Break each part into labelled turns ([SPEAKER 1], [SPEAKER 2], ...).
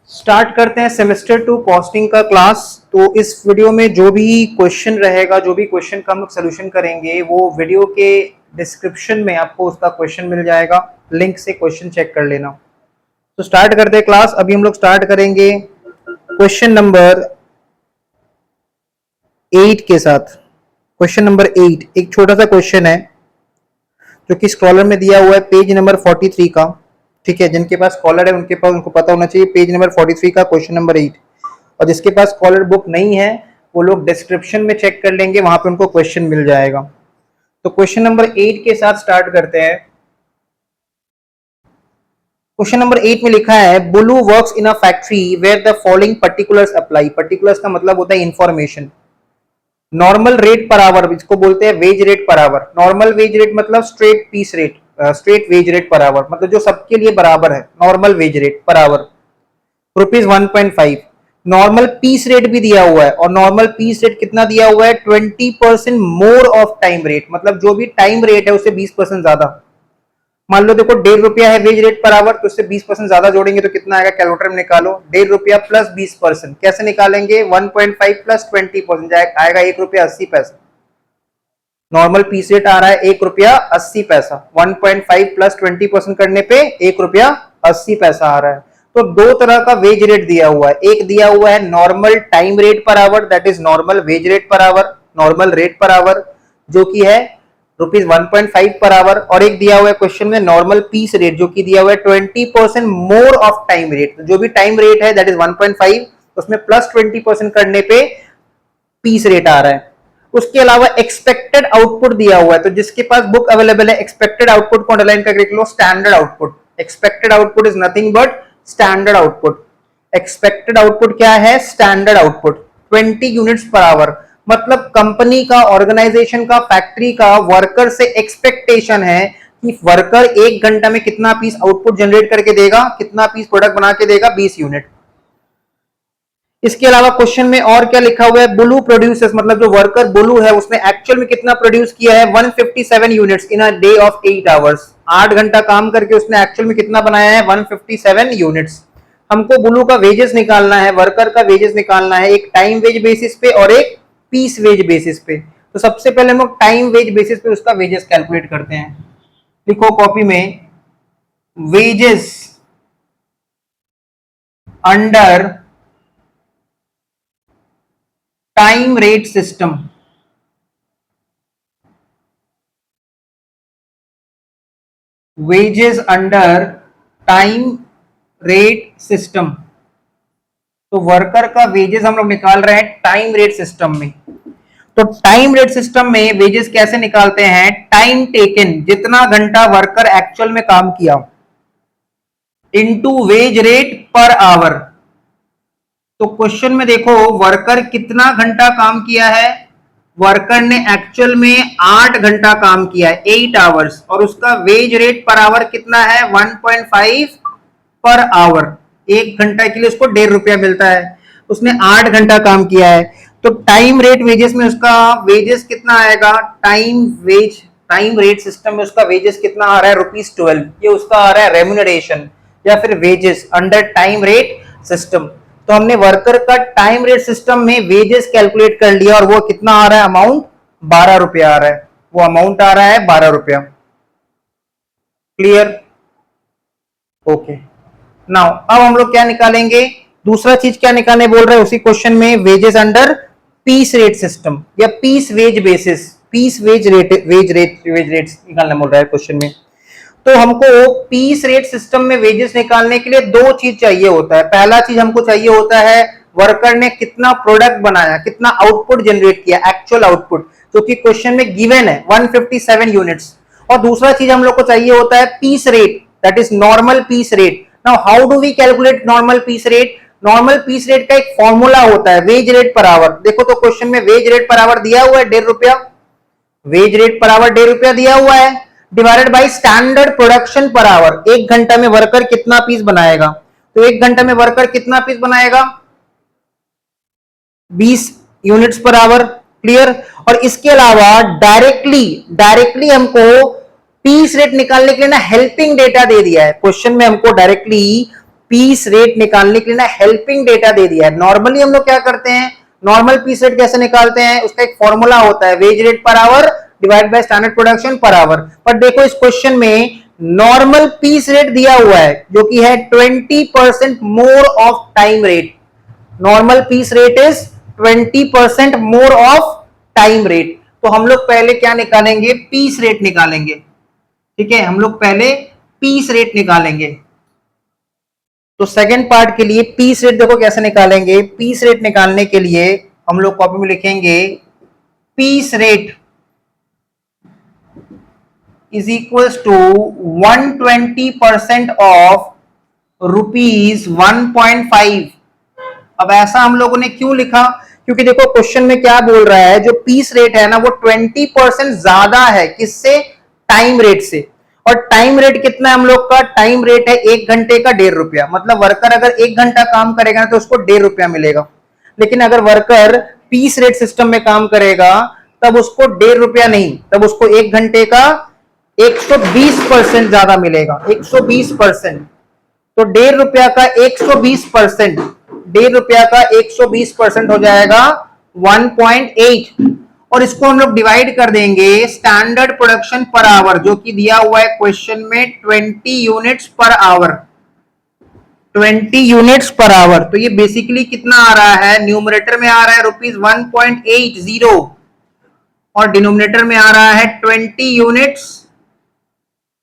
[SPEAKER 1] Start करते हैं semester 2 costing का क्लास। तो इस वीडियो में जो भी क्वेश्चन रहेगा, जो भी क्वेश्चन का हम लोग सोल्यूशन करेंगे, वो वीडियो के डिस्क्रिप्शन में आपको उसका क्वेश्चन मिल जाएगा, लिंक से क्वेश्चन चेक कर लेना। तो स्टार्ट करते हैं क्लास। अभी हम लोग स्टार्ट करेंगे क्वेश्चन नंबर 8 के साथ। क्वेश्चन नंबर 8 एक छोटा सा क्वेश्चन है जो कि स्क्रॉलर में दिया हुआ है, पेज नंबर 43 का। ठीक है, जिनके पास स्कॉलर है उनके पास उनको पता होना चाहिए, पेज नंबर 43 का क्वेश्चन नंबर 8। और जिसके पास स्कॉलर बुक नहीं है वो लोग डिस्क्रिप्शन में चेक कर लेंगे, वहां पे उनको क्वेश्चन मिल जाएगा। तो क्वेश्चन नंबर 8 के साथ स्टार्ट करते हैं। क्वेश्चन नंबर 8 में लिखा है, Bulu works in a factory where the following particulars apply. Particulars का मतलब होता है information. Normal rate per hour, इसको बोलते हैं wage rate per hour. Normal wage rate मतलब straight piece rate, straight wage rate per hour, मतलब जो सबके लिए बराबर है। Normal wage rate per hour rupees 1.5। Normal piece rate भी दिया हुआ है, और नॉर्मल पीस रेट कितना दिया हुआ है, 20% मोर ऑफ टाइम रेट, मतलब जो भी टाइम रेट है उससे 20% ज्यादा। मान लो देखो 1.5 रुपया है वेज रेट पर आवर, तो उससे 20% ज्यादा जोड़ेंगे तो कितना आएगा, कैलकुलेटर में निकालो। 1.5 रुपया प्लस 20%, कैसे निकालेंगे, 1.5 प्लस 20% आएगा 1 रुपया 80 पैसा। नॉर्मल पीस रेट आ रहा है 1 रुपया 80 पैसा, 1.5 प्लस 20% करने पे 1 रुपया 80 पैसा आ रहा है। तो दो तरह का वेज रेट दिया हुआ है। एक दिया हुआ है normal time rate per our, that is normal wage rate per hour, normal rate per our, जो कि है रुपीज 1.5 पर आवर। और एक दिया हुआ है क्वेश्चन में नॉर्मल पीस रेट, जो कि दिया हुआ है 20% मोर ऑफ टाइम रेट। जो भी टाइम रेट है दैट इज 1.5, उसमें प्लस 20% करने पे पीस रेट आ रहा है। उसके अलावा एक्सपेक्टेड आउटपुट दिया हुआ है। तो जिसके पास बुक अवेलेबल है, एक्सपेक्टेड आउटपुट को अंडरलाइन करके लिख लो, standard output. Expected output is nothing but standard output. Expected output क्या है, standard output 20 units per hour. मतलब कंपनी का, ऑर्गेनाइजेशन का, फैक्ट्री का वर्कर से एक्सपेक्टेशन है कि वर्कर 1 घंटा में कितना पीस आउटपुट जनरेट करके देगा, कितना पीस प्रोडक्ट बना के देगा, 20 यूनिट। इसके अलावा क्वेश्चन में और क्या लिखा हुआ है, बुलू प्रोड्यूसर्स, मतलब जो वर्कर बुलू है उसने एक्चुअल में कितना प्रोड्यूस किया है, 157 units in a day of 8 hours. 8 घंटा काम करके उसने एक्चुअल में कितना बनाया है, 157 यूनिट्स। हमको बुलू का वेजेस निकालना है, वर्कर का वेजेस निकालना है, एक टाइम वेज बेसिस पे और एक पीस वेज बेसिस पे। तो सबसे पहले हम लोग टाइम वेज बेसिस पे उसका वेजेस कैलकुलेट करते हैं। लिखो कॉपी में, wages under time rate system. Wages under time rate system. तो वर्कर का वेजेस हम लोग निकाल रहे हैं टाइम रेट सिस्टम में। तो टाइम रेट सिस्टम में वेजेस कैसे निकालते हैं, टाइम टेकन, जितना घंटा वर्कर एक्चुअल में काम किया, into veg rate per hour. तो क्वेश्चन में देखो वर्कर कितना घंटा काम किया है, वर्कर ने एक्चुअल में 8 घंटा काम किया है, 8 आवर्स, और उसका वेज रेट पर आवर कितना है, 1.5 पर आवर। 1 घंटा के लिए उसको 1.5 रुपया मिलता है, उसने 8 घंटा काम किया है। तो टाइम रेट वेजेस में उसका वेजेस कितना आएगा, टाइम रेट सिस्टम में उसका वेजेस कितना आ रहा है, ₹12। ये उसका आ रहा है रेम्यूनरेशन या फिर wages under time rate system. तो हमने वर्कर का टाइम रेट सिस्टम में वेजेस कैलकुलेट कर लिया, और वो कितना आ रहा है, अमाउंट 12 रुपया आ रहा है। वो अमाउंट आ रहा है 12 रुपया। Clear, okay. नाउ अब हम लोग क्या निकालेंगे, दूसरा चीज क्या निकालने बोल रहे हैं उसी क्वेश्चन में, wages under piece rate system या piece wage basis, piece wage rate निकालना बोल रहा है क्वेश्चन में। तो हमको पीस रेट सिस्टम में वेजेस निकालने के लिए दो चीज चाहिए होता है। पहला चीज हमको चाहिए होता है वर्कर ने कितना प्रोडक्ट बनाया, कितना आउटपुट जनरेट किया, एक्चुअल आउटपुट, जो कि क्वेश्चन में गिवन है 157 यूनिट्स। और दूसरा चीज हम लोग को चाहिए होता है piece rate, that is normal piece rate. Now how do we calculate normal piece rate, normal piece rate का एक फॉर्मूला होता है वेज रेट पर आवर। देखो तो क्वेश्चन में वेज रेट पर आवर दिया हुआ है 1.5 रुपया, वेज रेट पर आवर 1.5 रुपया दिया हुआ है, divided by standard production per our. 1 घंटा में वर्कर कितना पीस बनाएगा, तो 1 घंटा में वर्कर कितना पीस बनाएगा, 20 यूनिट्स पर आवर। क्लियर। और इसके अलावा डायरेक्टली हमको पीस रेट निकालने के लिए ना हेल्पिंग डेटा दे दिया है क्वेश्चन में, हमको डायरेक्टली पीस रेट निकालने के लिए ना हेल्पिंग डेटा दे दिया है। नॉर्मली हम लोग क्या करते हैं, नॉर्मल पीस रेट कैसे निकालते हैं, उसका एक फॉर्मूला होता है, veg rate per our divide by standard production per our. पर देखो इस क्वेश्चन में नॉर्मल पीस रेट दिया हुआ है जो कि है 20% more of time rate. Normal piece rate is 20% more of time rate. तो हम लोग पहले क्या निकालेंगे, पीस रेट निकालेंगे। ठीक है, हम लोग पहले पीस रेट निकालेंगे। तो सेकंड पार्ट के लिए पीस रेट देखो कैसे निकालेंगे। पीस रेट निकालने के लिए हम लोग कॉपी में लिखेंगे piece rate is equals to 120% of ₹1.5। अब ऐसा हम लोगों ने क्यों लिखा, क्योंकि देखो क्वेश्चन में क्या बोल रहा है, जो पीस रेट है ना वो 20% ज्यादा है किससे, टाइम रेट से। और टाइम रेट कितना है हम लोग का, टाइम रेट है 1 घंटे का ₹1.5। मतलब वर्कर अगर 1 घंटा काम करेगा ना तो उसको ₹1.5 मिलेगा। लेकिन अगर वर्कर पीस रेट सिस्टम में काम करेगा तब उसको ₹1.5 नहीं, तब उसको 1 घंटे का 120% ज्यादा मिलेगा, 120%। तो ₹1.5 का 120%, ₹1.5 का 120% हो जाएगा 1.8। और इसको हम लोग डिवाइड कर देंगे स्टैंडर्ड प्रोडक्शन पर आवर, जो कि दिया हुआ है क्वेश्चन में 20 units per our, 20 units per hour. तो ये बेसिकली कितना आ रहा है, न्यूमरेटर में आ रहा है ₹1.80 और डिनोमिनेटर में आ रहा है 20 यूनिट्स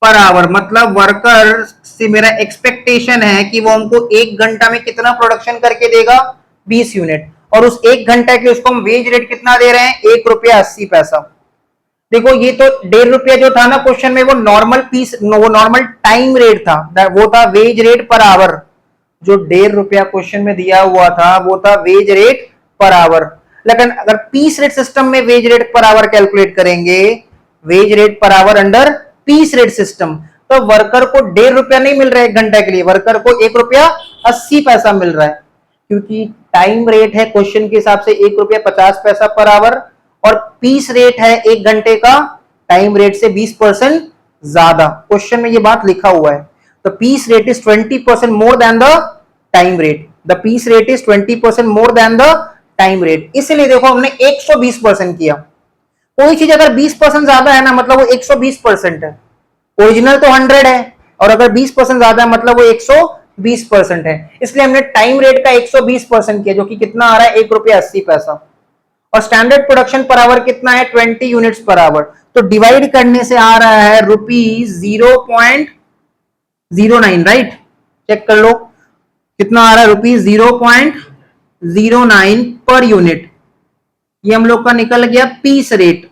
[SPEAKER 1] पर आवर। मतलब वर्कर से मेरा एक्सपेक्टेशन है कि वो हमको 1 घंटा में कितना प्रोडक्शन करके देगा, 20 यूनिट। और उस 1 घंटा के उसको हम वेज रेट कितना दे रहे हैं, ₹1.80। देखो ये तो ₹1.5 जो था ना क्वेश्चन में वो नॉर्मल पीस, वो नॉर्मल टाइम रेट था, वो था वेज रेट पर आवर। जो ₹1.5 क्वेश्चन में दिया हुआ था वो था वेज रेट पर आवर। लेकिन अगर पीस रेट सिस्टम में wage rate per hour calculate करेंगे, wage rate per hour under piece rate system, तो वर्कर को ₹1.5 नहीं मिल रहा है 1 घंटे के लिए, वर्कर को ₹1.80 मिल रहा है। क्योंकि टाइम रेट है क्वेश्चन के हिसाब से ₹1.50 पर आवर, और पीस रेट है 1 घंटे का टाइम रेट से 20% ज्यादा। क्वेश्चन में ये बात लिखा हुआ है। The piece rate is 20% more than the time rate, the piece rate is 20% more than the time rate. इसलिए देखो हमने 120% किया। कोई चीज अगर 20% ज्यादा है ना मतलब वो 120% है। ओरिजिनल तो 100 है और अगर 20% ज्यादा है मतलब वो 120% है। इसलिए हमने टाइम रेट का 120% किया, जो कि कितना आ रहा है, ₹1.80। और स्टैंडर्ड प्रोडक्शन पर आवर कितना है, 20 यूनिट्स पर आवर। तो डिवाइड करने से आ रहा है ₹0.09, राइट। चेक कर लो कितना आ रहा है, ₹0.09 पर यूनिट। ये हम लोग का निकल गया पीस रेट।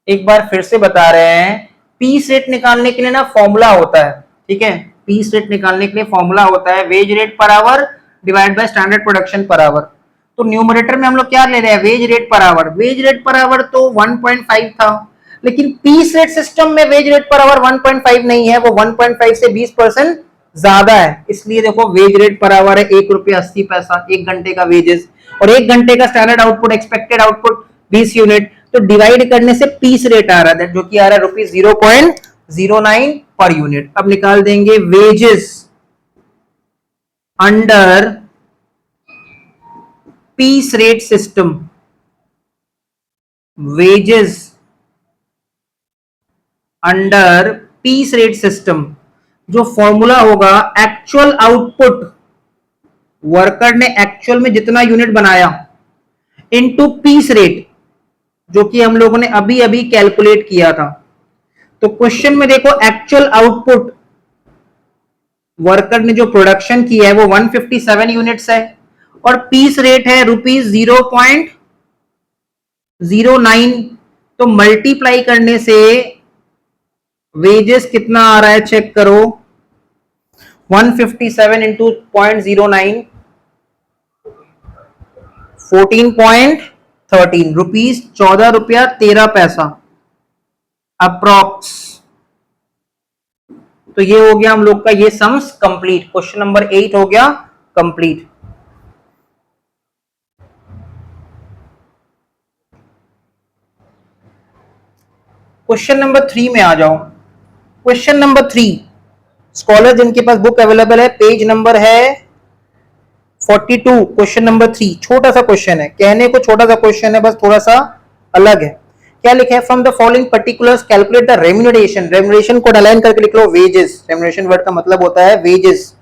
[SPEAKER 1] एक बार फिर से बता रहे हैं, पीस रेट निकालने के लिए ना फॉर्मूला होता है। ठीक है, पीस रेट निकालने के लिए फॉर्मूला होता है veg rate per our divide by standard production per hour. तो न्यूमरेटर में हम लोग क्या ले रहे हैं, wage rate per our. Veg rate per hour तो 1.5 था, लेकिन पीस रेट सिस्टम में वेज रेट पर आवर 1.5 नहीं है, वो 1.5 से 20% ज्यादा है। इसलिए देखो वेज रेट पर आवर है ₹1.80, 1 घंटे का वेजेस, और 1 घंटे का standard output, expected output 20 unit. तो डिवाइड करने से पीस रेट आ रहा है, जो कि आ रहा है ₹0.09 पर यूनिट। अब निकाल देंगे wages under piece rate system, wages under piece rate system. जो फॉर्मूला होगा एक्चुअल आउटपुट, वर्कर ने एक्चुअल में जितना यूनिट बनाया, इनटू पीस रेट, जो कि हम लोगों ने अभी अभी कैलकुलेट किया था। तो क्वेश्चन में देखो एक्चुअल आउटपुट वर्कर ने जो प्रोडक्शन किया है वो 157 यूनिट्स है, और पीस रेट है ₹0.09। तो मल्टीप्लाई करने से वेजेस कितना आ रहा है, चेक करो, 157 इंटू 0.09, 14.13 रुपीज, ₹14.13 अप्रोक्स। तो ये हो गया हम लोग का ये सम्स कंप्लीट। क्वेश्चन नंबर 8 हो गया कंप्लीट। क्वेश्चन नंबर 3 में आ जाओ। क्वेश्चन नंबर 3, स्कॉलर जिनके पास बुक अवेलेबल है, पेज नंबर है 42, क्वेश्चन नंबर 3। छोटा सा क्वेश्चन है, कहने को छोटा सा क्वेश्चन है, बस थोड़ा सा अलग है। क्या लिखा है? From the following particulars calculate the remuneration. Remuneration को अलाइन करके लिख लो वेजेस। रेम्यूनरेशन वर्ड का मतलब होता है wages,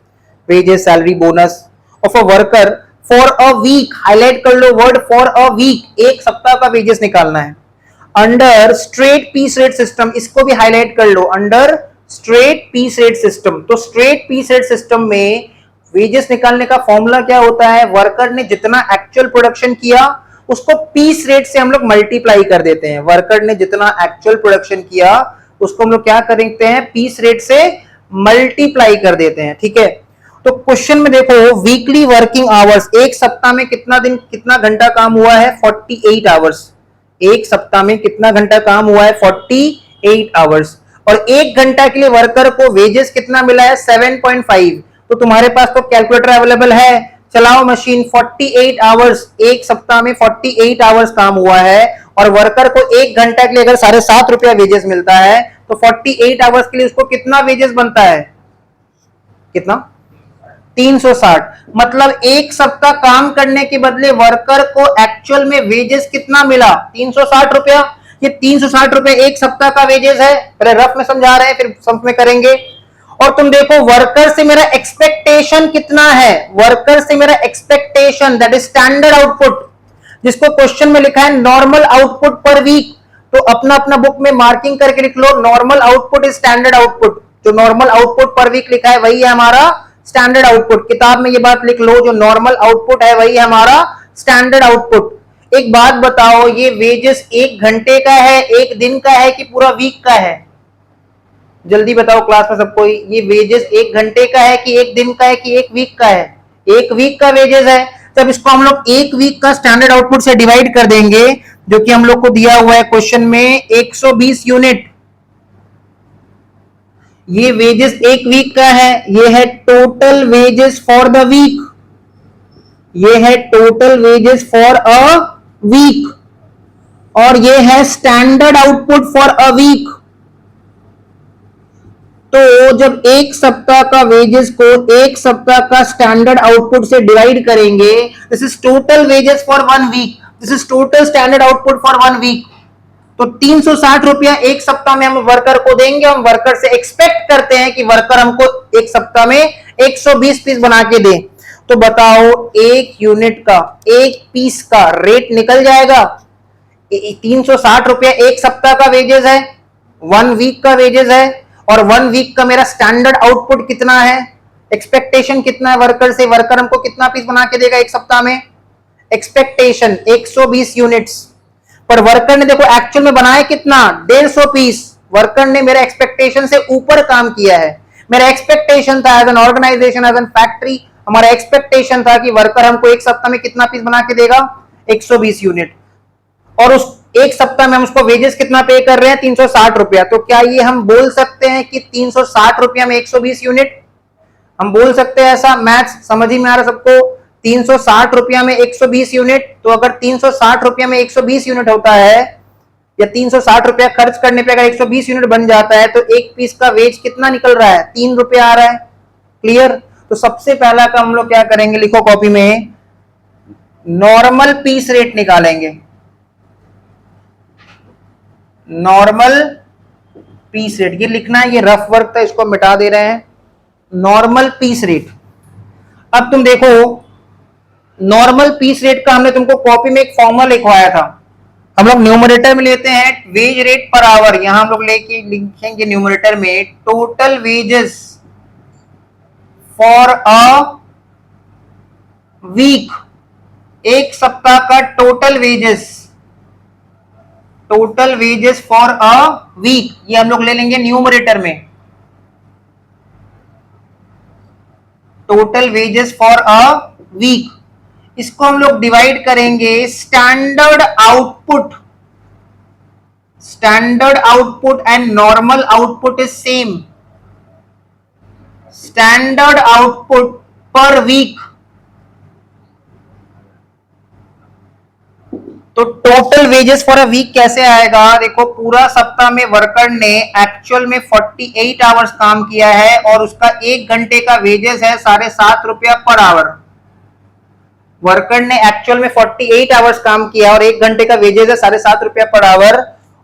[SPEAKER 1] wages, salary, bonus of a worker for a week. Highlight कर लो वर्ड फॉर अ वीक, एक सप्ताह का वेजेस निकालना है under straight piece rate system. इसको भी हाईलाइट कर लो, under straight piece rate system. तो स्ट्रेट पीस रेट सिस्टम में वेजेस निकालने का फॉर्मूला क्या होता है? वर्कर ने जितना एक्चुअल प्रोडक्शन किया उसको पीस रेट से हम लोग मल्टीप्लाई कर देते हैं। वर्कर ने जितना एक्चुअल प्रोडक्शन किया उसको हम लोग क्या कर देते हैं? पीस रेट से मल्टीप्लाई कर देते हैं। ठीक है, तो क्वेश्चन में देखो वीकली वर्किंग आवर्स, एक सप्ताह में कितना दिन कितना घंटा काम हुआ है? 48 आवर्स। एक सप्ताह में कितना घंटा काम हुआ है? 48 आवर्स। और एक घंटा के लिए वर्कर को वेजेस कितना मिला है? 7.5। तो तुम्हारे पास तो कैलकुलेटर अवेलेबल है, चलाओ मशीन। 48 आवर्स, एक सप्ताह में 48 आवर्स काम हुआ है और वर्कर को एक घंटा के लिए अगर 7.5 रुपया वेजेस मिलता है तो 48 आवर्स के लिए उसको कितना वेजेस बनता है? कितना? 360। मतलब एक सप्ताह काम करने के बदले वर्कर को एक्चुअल में वेजेस कितना मिला? 360 रुपया। ये 360 रुपए एक सप्ताह का वेजेस है। पहले रफ में समझा रहे हैं, फिर सम में करेंगे। और तुम देखो वर्कर से मेरा एक्सपेक्टेशन कितना है? वर्कर से मेरा expectation that is standard output, जिसको क्वेश्चन में लिखा है नॉर्मल आउटपुट पर वीक। तो अपना अपना बुक में मार्किंग करके लिख लो, normal output is standard output. जो नॉर्मल आउटपुट पर वीक लिखा है वही है हमारा स्टैंडर्ड आउटपुट। किताब में ये बात लिख लो, जो नॉर्मल आउटपुट है वही हमारा स्टैंडर्ड आउटपुट। एक बात बताओ, ये वेजेस एक घंटे का है, एक दिन का है कि पूरा वीक का है? जल्दी बताओ क्लास में सबको, ये वेजेस एक घंटे का है कि एक दिन का है कि एक वीक का है? एक वीक का वेजेस है। तब इसको हम लोग एक वीक का स्टैंडर्ड आउटपुट से डिवाइड कर देंगे, जो कि हम लोग को दिया हुआ है क्वेश्चन में 120 यूनिट। ये वेजेस एक वीक का है, ये है total wages for the week, ये है total wages for a week, और ये है standard output for a week. तो जब एक सप्ताह का वेजेस को एक सप्ताह का स्टैंडर्ड आउटपुट से डिवाइड करेंगे, this is total wages for one week, this is total standard output for one week. तो 360 रुपया एक सप्ताह में हम वर्कर को देंगे। हम वर्कर से एक्सपेक्ट करते हैं कि वर्कर हमको एक सप्ताह में 120 पीस बना के दे। तो बताओ एक यूनिट का, एक पीस का रेट निकल जाएगा। 360 रुपया एक सप्ताह का वेजेस है, वन वीक का वेजेस है, और वन वीक का मेरा स्टैंडर्ड आउटपुट कितना है? एक्सपेक्टेशन कितना है वर्कर से? वर्कर हमको कितना पीस बना के देगा एक सप्ताह में? Expectation 120 units. पर वर्कर ने देखो एक्चुअल में बनाया कितना? 150 पीस। वर्कर ने मेरे एक्सपेक्टेशन से ऊपर काम किया है। मेरा एक्सपेक्टेशन था as an organization, as an factory, हमारा एक्सपेक्टेशन था कि वर्कर हमको एक सप्ताह में कितना पीस बना के देगा? 120 यूनिट। और उस एक सप्ताह में हम उसको वेजेस कितना पे कर रहे हैं? 360 रुपया। तो क्या ये हम बोल सकते हैं कि 360 रुपया में 120 यूनिट? हम बोल सकते हैं ऐसा? मैथ्स समझ ही में आ रहा सबको? 360 रुपया में 120 यूनिट। तो अगर 360 रुपया में 120 यूनिट होता है, या 360 रुपया खर्च करने पे अगर 120 यूनिट बन जाता है, तो एक पीस का वेज कितना निकल रहा है? 3 रुपया आ रहा है। क्लियर? तो सबसे पहला काम हम लोग क्या करेंगे, लिखो कॉपी में, नॉर्मल पीस रेट निकालेंगे। नॉर्मल पीस रेट ये लिखना है, ये रफ वर्क था, इसको मिटा दे रहे हैं। Normal piece rate. अब तुम देखो नॉर्मल पीस रेट का हमने तुमको कॉपी में एक फॉर्मूला लिखवाया था। हम लोग न्यूमरेटर में लेते हैं वेज रेट पर आवर, यहां हम लोग लेके लिखेंगे न्यूमरेटर में total wages for a week. एक सप्ताह का total wages, total wages for a week, ये हम लोग ले लेंगे न्यूमरेटर में। Total wages for a week, इसको हम लोग डिवाइड करेंगे standard output. Standard output and normal output is same. Standard output per week. तो total wages for a week कैसे आएगा? देखो, पूरा सप्ताह में वर्कर ने एक्चुअल में 48 आवर्स काम किया है और उसका 1 घंटे का वेजेस है 7.5 रुपया पर आवर। वर्कर ने एक्चुअल में 48 आवर्स काम किया और 1 घंटे का वेजेस है 7.5 रुपया पर आवर,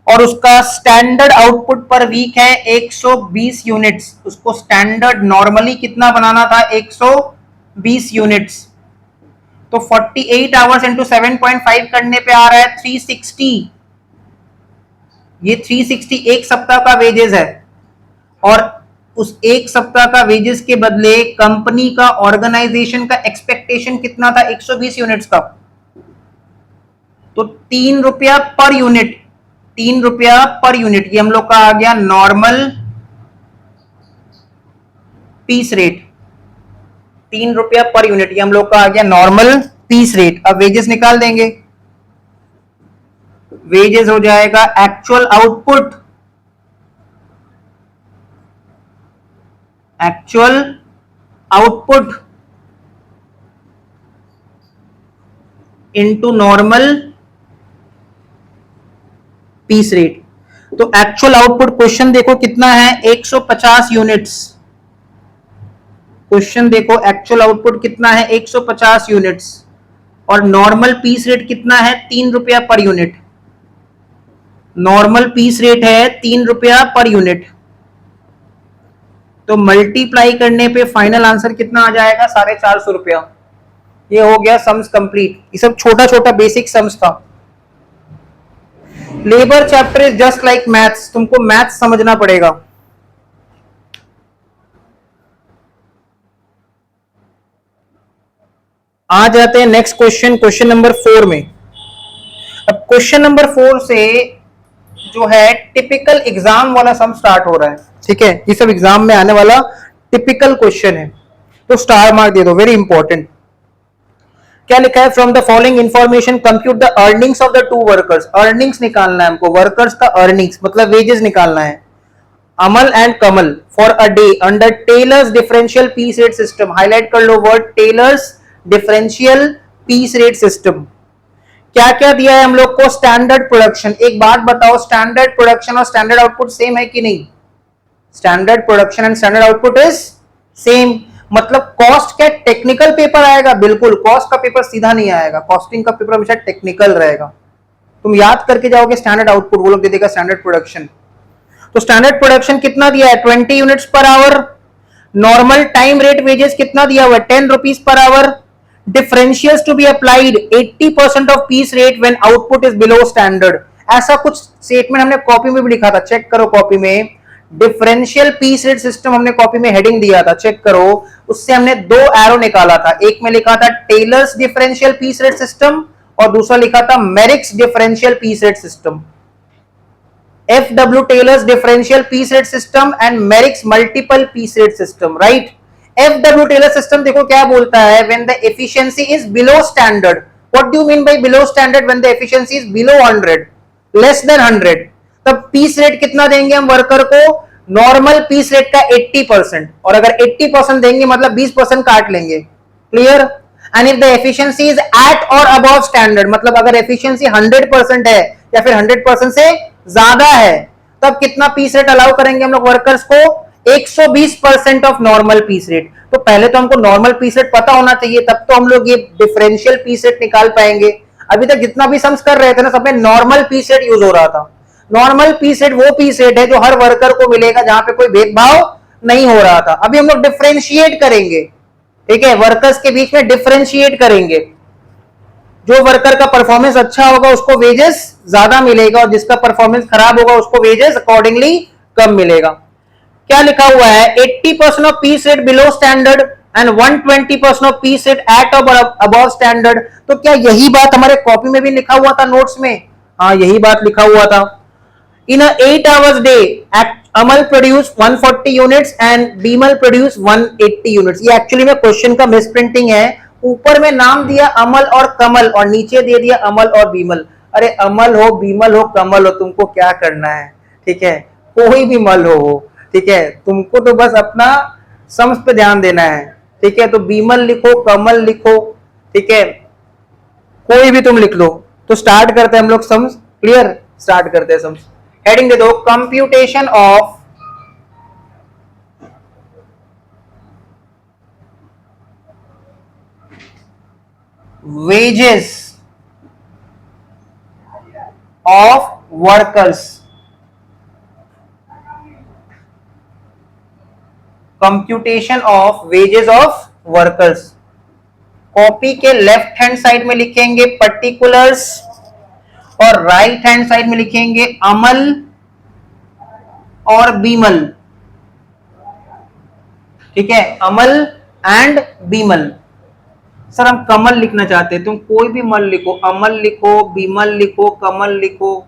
[SPEAKER 1] और उसका स्टैंडर्ड आउटपुट पर वीक है 120 यूनिट्स। उसको स्टैंडर्ड नॉर्मली कितना बनाना था? 120 यूनिट्स। तो 48 आवर्स इंटू 7.5 करने पे आ रहा है 360। ये 360 एक सप्ताह का वेजेस है, और उस एक सप्ताह का वेजेस के बदले कंपनी का, ऑर्गेनाइजेशन का एक्सपेक्टेशन कितना था? 120 यूनिट्स का। तो 3 रुपया पर यूनिट, 3 रुपया पर यूनिट, ये हम लोग का आ गया नॉर्मल पीस रेट। 3 रुपया पर यूनिट, ये हम लोग का आ गया नॉर्मल पीस रेट। अब वेजेस निकाल देंगे। वेजेस हो जाएगा actual output, actual output into normal piece rate. तो एक्चुअल आउटपुट क्वेश्चन देखो कितना है? 150 यूनिट्स। क्वेश्चन देखो, एक्चुअल आउटपुट कितना है? 150 यूनिट्स। और नॉर्मल पीस रेट कितना है? 3 रुपया per unit. Normal piece rate है 3 रुपया पर यूनिट। तो मल्टीप्लाई करने पे फाइनल आंसर कितना आ जाएगा? 450 रुपया। ये हो गया सम्स कंप्लीट। ये सब छोटा छोटा बेसिक सम्स था। Labour chapter is just like maths, तुमको मैथ्स समझना पड़ेगा। आ जाते हैं नेक्स्ट क्वेश्चन, क्वेश्चन नंबर 4 में। अब क्वेश्चन नंबर 4 से जो है टिपिकल एग्जाम वाला सम स्टार्ट हो रहा है। ठीक है, ये सब एग्जाम में आने वाला टिपिकल क्वेश्चन है, तो स्टार मार्क दे दो, वेरी इंपॉर्टेंट। क्या लिखा है? From the following information compute the earnings of the two workers. Earnings निकालना है हमको, वर्कर्स का अर्निंग्स मतलब वेजेस निकालना है। Amal and Kamal for a day under Taylor's differential piece rate system. Highlight कर लो word Taylor's differential piece rate system. क्या क्या दिया है हम लोग को? Standard production. एक बात बताओ, स्टैंडर्ड प्रोडक्शन और स्टैंडर्ड आउटपुट सेम है कि नहीं? Standard production and standard output is same. मतलब कॉस्ट क्या टेक्निकल पेपर आएगा? बिल्कुल, कॉस्ट का पेपर सीधा नहीं आएगा, कॉस्टिंग का पेपर हमेशा टेक्निकल रहेगा। तुम याद करके जाओगे स्टैंडर्ड आउटपुट, वो लोग दे देगा स्टैंडर्ड प्रोडक्शन। तो स्टैंडर्ड प्रोडक्शन कितना दिया है? 20 units per hour. Normal time rate wages कितना दिया हुआ है? 10 rupees per hour. Differentials to be applied 80% of piece rate when output is below standard. ऐसा कुछ स्टेटमेंट हमने कॉपी में भी लिखा था, चेक करो कॉपी में। डिफरेंशियल पीस रेट सिस्टम हमने कॉपी में हेडिंग दिया था, चेक करो। उससे हमने 2 एरो निकाला था, एक में लिखा था Taylor's differential piece rate system और दूसरा लिखा था Merrick's differential piece rate system. FW Taylor's differential piece rate system and Merrick's multiple piece rate system, right? FW Taylor system देखो क्या बोलता है? When the efficiency is below standard. What do you mean by below standard? When the efficiency is below 100, less than 100, तब piece rate कितना देंगे हम worker को? Normal piece rate का 80%, और अगर 80% देंगे मतलब 20% काट लेंगे। Clear? And if the efficiency is at और अबव स्टैंडर्ड, मतलब अगर एफिशिएंसी 100% है या फिर 100% से ज्यादा है, तब कितना पीस रेट अलाउ करेंगे हम लोग वर्कर्स को? 120% ऑफ नॉर्मल पीस रेट। तो पहले तो हमको नॉर्मल पीस रेट पता होना चाहिए, तब तो हम लोग ये डिफरेंशियल पीस रेट निकाल पाएंगे। अभी तक जितना भी सम्स कर रहे थे ना, सब में नॉर्मल पीस रेट यूज हो रहा था। नॉर्मल पीस रेट वो पीस रेट है जो हर वर्कर को मिलेगा, जहां पे कोई भेदभाव नहीं हो रहा था। अभी हम लोग डिफरेंशिएट करेंगे, ठीक है, वर्कर्स के बीच में डिफरेंशिएट करेंगे। जो वर्कर का परफॉर्मेंस अच्छा होगा उसको वेजेस ज्यादा मिलेगा, और जिसका परफॉर्मेंस खराब होगा उसको वेजेस अकॉर्डिंगली कम मिलेगा। क्या लिखा हुआ है? 80% of piece rate below standard and 120% of piece rate at above standard. तो क्या यही बात हमारे कॉपी में भी लिखा हुआ था नोट्स में? हाँ, यही बात लिखा हुआ था। इन अ 8 hours day, Amal produce 140 units and Bimal produce 180 units. ये एक्चुअली में क्वेश्चन का मिसप्रिंटिंग है। ऊपर में नाम दिया अमल और कमल और नीचे दे दिया अमल और बीमल। अरे अमल हो, बीमल हो, कमल हो, तुमको क्या करना है? ठीक है, कोई भी मल हो, ठीक है, तुमको तो बस अपना सम्स पे ध्यान देना है। ठीक है, तो बीमल लिखो, कमल लिखो, ठीक है, कोई भी तुम लिख लो, तो स्टार्ट करते हैं हम लोग सम्स। क्लियर, स्टार्ट करते हैं सम्स। हेडिंग दे दो, computation of wages of workers, computation of wages of workers. Copy के लेफ्ट हैंड साइड में लिखेंगे पर्टिकुलर्स और राइट हैंड साइड में लिखेंगे अमल और बीमल। ठीक है, अमल एंड बीमल। सर हम कमल लिखना चाहते हैं, तुम कोई भी मल लिखो, अमल लिखो, बीमल लिखो, कमल लिखो।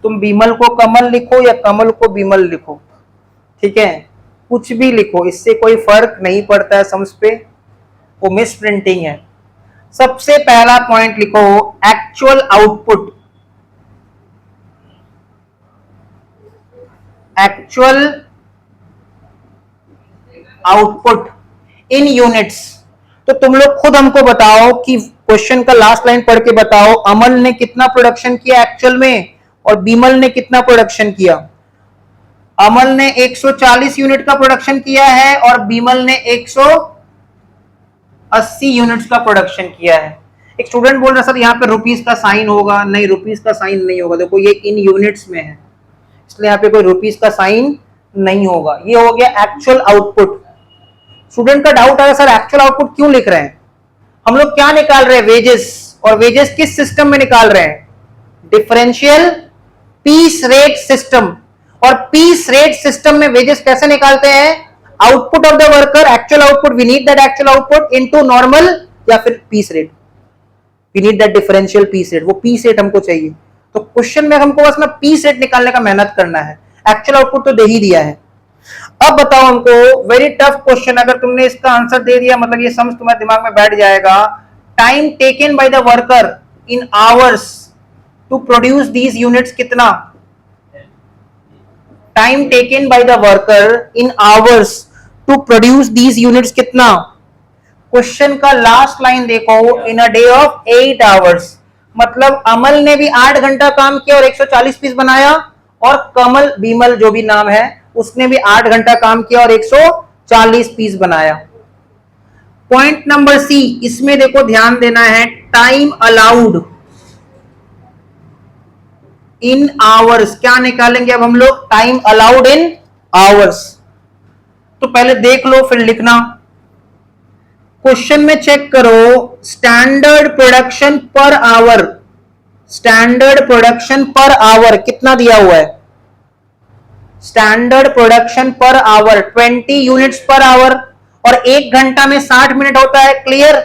[SPEAKER 1] तुम बीमल को कमल लिखो या कमल को बीमल लिखो, ठीक है, कुछ भी लिखो, इससे कोई फर्क नहीं पड़ता है सम्स पे, वो मिस प्रिंटिंग है। सबसे पहला पॉइंट लिखो, एक्चुअल आउटपुट। एक्चुअल आउटपुट इन यूनिट्स। तो तुम लोग खुद हमको बताओ कि क्वेश्चन का लास्ट लाइन पढ़ के बताओ, अमल ने कितना प्रोडक्शन किया एक्चुअल में और बीमल ने कितना प्रोडक्शन किया। अमल ने 140 यूनिट का प्रोडक्शन किया है और बीमल ने 180 यूनिट्स का प्रोडक्शन किया है। एक स्टूडेंट बोल रहा सर यहाँ पे रुपीस का साइन होगा, नहीं रुपीस का साइन नहीं होगा, देखो ये इन यूनिट्स में है इसलिए यहाँ पे कोई रुपीस का साइन नहीं होगा। ये हो गया एक्चुअल आउटपुट। स्टूडेंट का डाउट आया सर एक्चुअल आउटपुट क्यों लिख रहे हैं, हम लोग क्या निकाल रहे हैं, वेजेस, और वेजेस किस सिस्टम में निकाल रहे हैं, डिफरेंशियल पीस रेट सिस्टम। और पीस रेट सिस्टम में वेजेस कैसे निकालते हैं, output of the worker, actual output, we need that actual output into normal या फिर piece rate, we need that differential piece rate, वो पीस रेट हमको चाहिए। तो क्वेश्चन में हमको बस ना पीस रेट निकालने का मेहनत करना है, एक्चुअल आउटपुट तो दे ही दिया है। अब बताओ हमको, वेरी टफ क्वेश्चन, अगर तुमने इसका आंसर दे दिया मतलब ये सम्स तुम्हारे दिमाग में बैठ जाएगा। Time taken by the worker in hours to produce these units कितना, time taken by the worker in hours to produce these units कितना। क्वेश्चन का लास्ट लाइन देखो, in a day of 8 hours, मतलब अमल ने भी 8 घंटा काम किया और 140 पीस बनाया, और कमल बीमल जो भी नाम है उसने भी 8 घंटा काम किया और 140 पीस बनाया। पॉइंट नंबर सी, इसमें देखो ध्यान देना है, टाइम अलाउड इन आवर्स, क्या निकालेंगे अब हम लोग, टाइम अलाउड इन आवर्स। तो पहले देख लो फिर लिखना। क्वेश्चन में चेक करो, standard production per our, standard production per our कितना दिया हुआ है, standard production per our 20 units per our, और 1 घंटा में 60 मिनट होता है। क्लियर,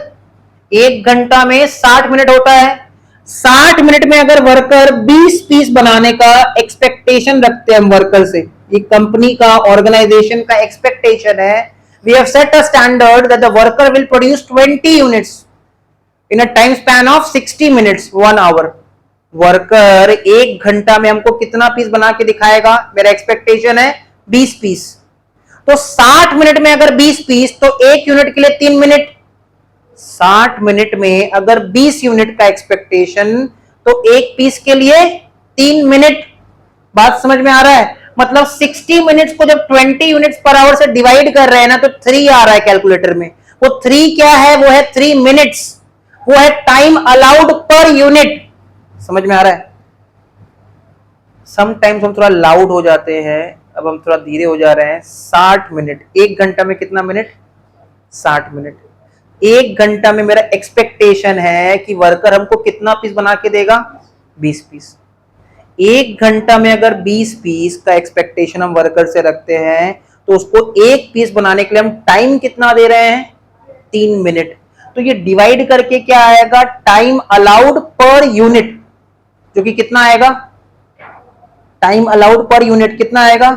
[SPEAKER 1] 1 घंटा में 60 मिनट होता है। 60 मिनट में अगर वर्कर 20 पीस बनाने का एक्सपेक्टेशन रखते हैं हम वर्कर से, ये कंपनी का, ऑर्गेनाइजेशन का एक्सपेक्टेशन है, we have set a standard that the worker will produce 20 units in a time span of 60 minutes 1 hour. Worker 1 घंटा में हमको कितना पीस बना के दिखाएगा, मेरा एक्सपेक्टेशन है 20 पीस। तो 60 मिनट में अगर 20 पीस तो 1 यूनिट के लिए 3 मिनट, 60 मिनट में अगर 20 यूनिट का एक्सपेक्टेशन तो 1 पीस के लिए 3 मिनट। बात समझ में आ रहा है, मतलब 60 मिनट्स को जब 20 यूनिट्स पर आवर से डिवाइड कर रहे हैं ना तो 3 आ रहा है कैलकुलेटर में। वो 3 क्या है, वो है 3 मिनट्स, वो है टाइम अलाउड पर यूनिट। समझ में आ रहा है, समटाइम्स हम थोड़ा लाउड हो जाते हैं, अब हम थोड़ा धीरे हो जा रहे हैं। 60 मिनट, 1 घंटा में कितना मिनट, 60 मिनट। 1 घंटा में मेरा एक्सपेक्टेशन है कि वर्कर हमको कितना पीस बना के देगा, 20 पीस। 1 घंटा में अगर 20 पीस का एक्सपेक्टेशन हम वर्कर से रखते हैं तो उसको 1 पीस बनाने के लिए हम टाइम कितना दे रहे हैं, 3 मिनट। तो ये डिवाइड करके क्या आएगा, टाइम अलाउड पर यूनिट, जो कि कितना आएगा, टाइम अलाउड पर यूनिट कितना आएगा,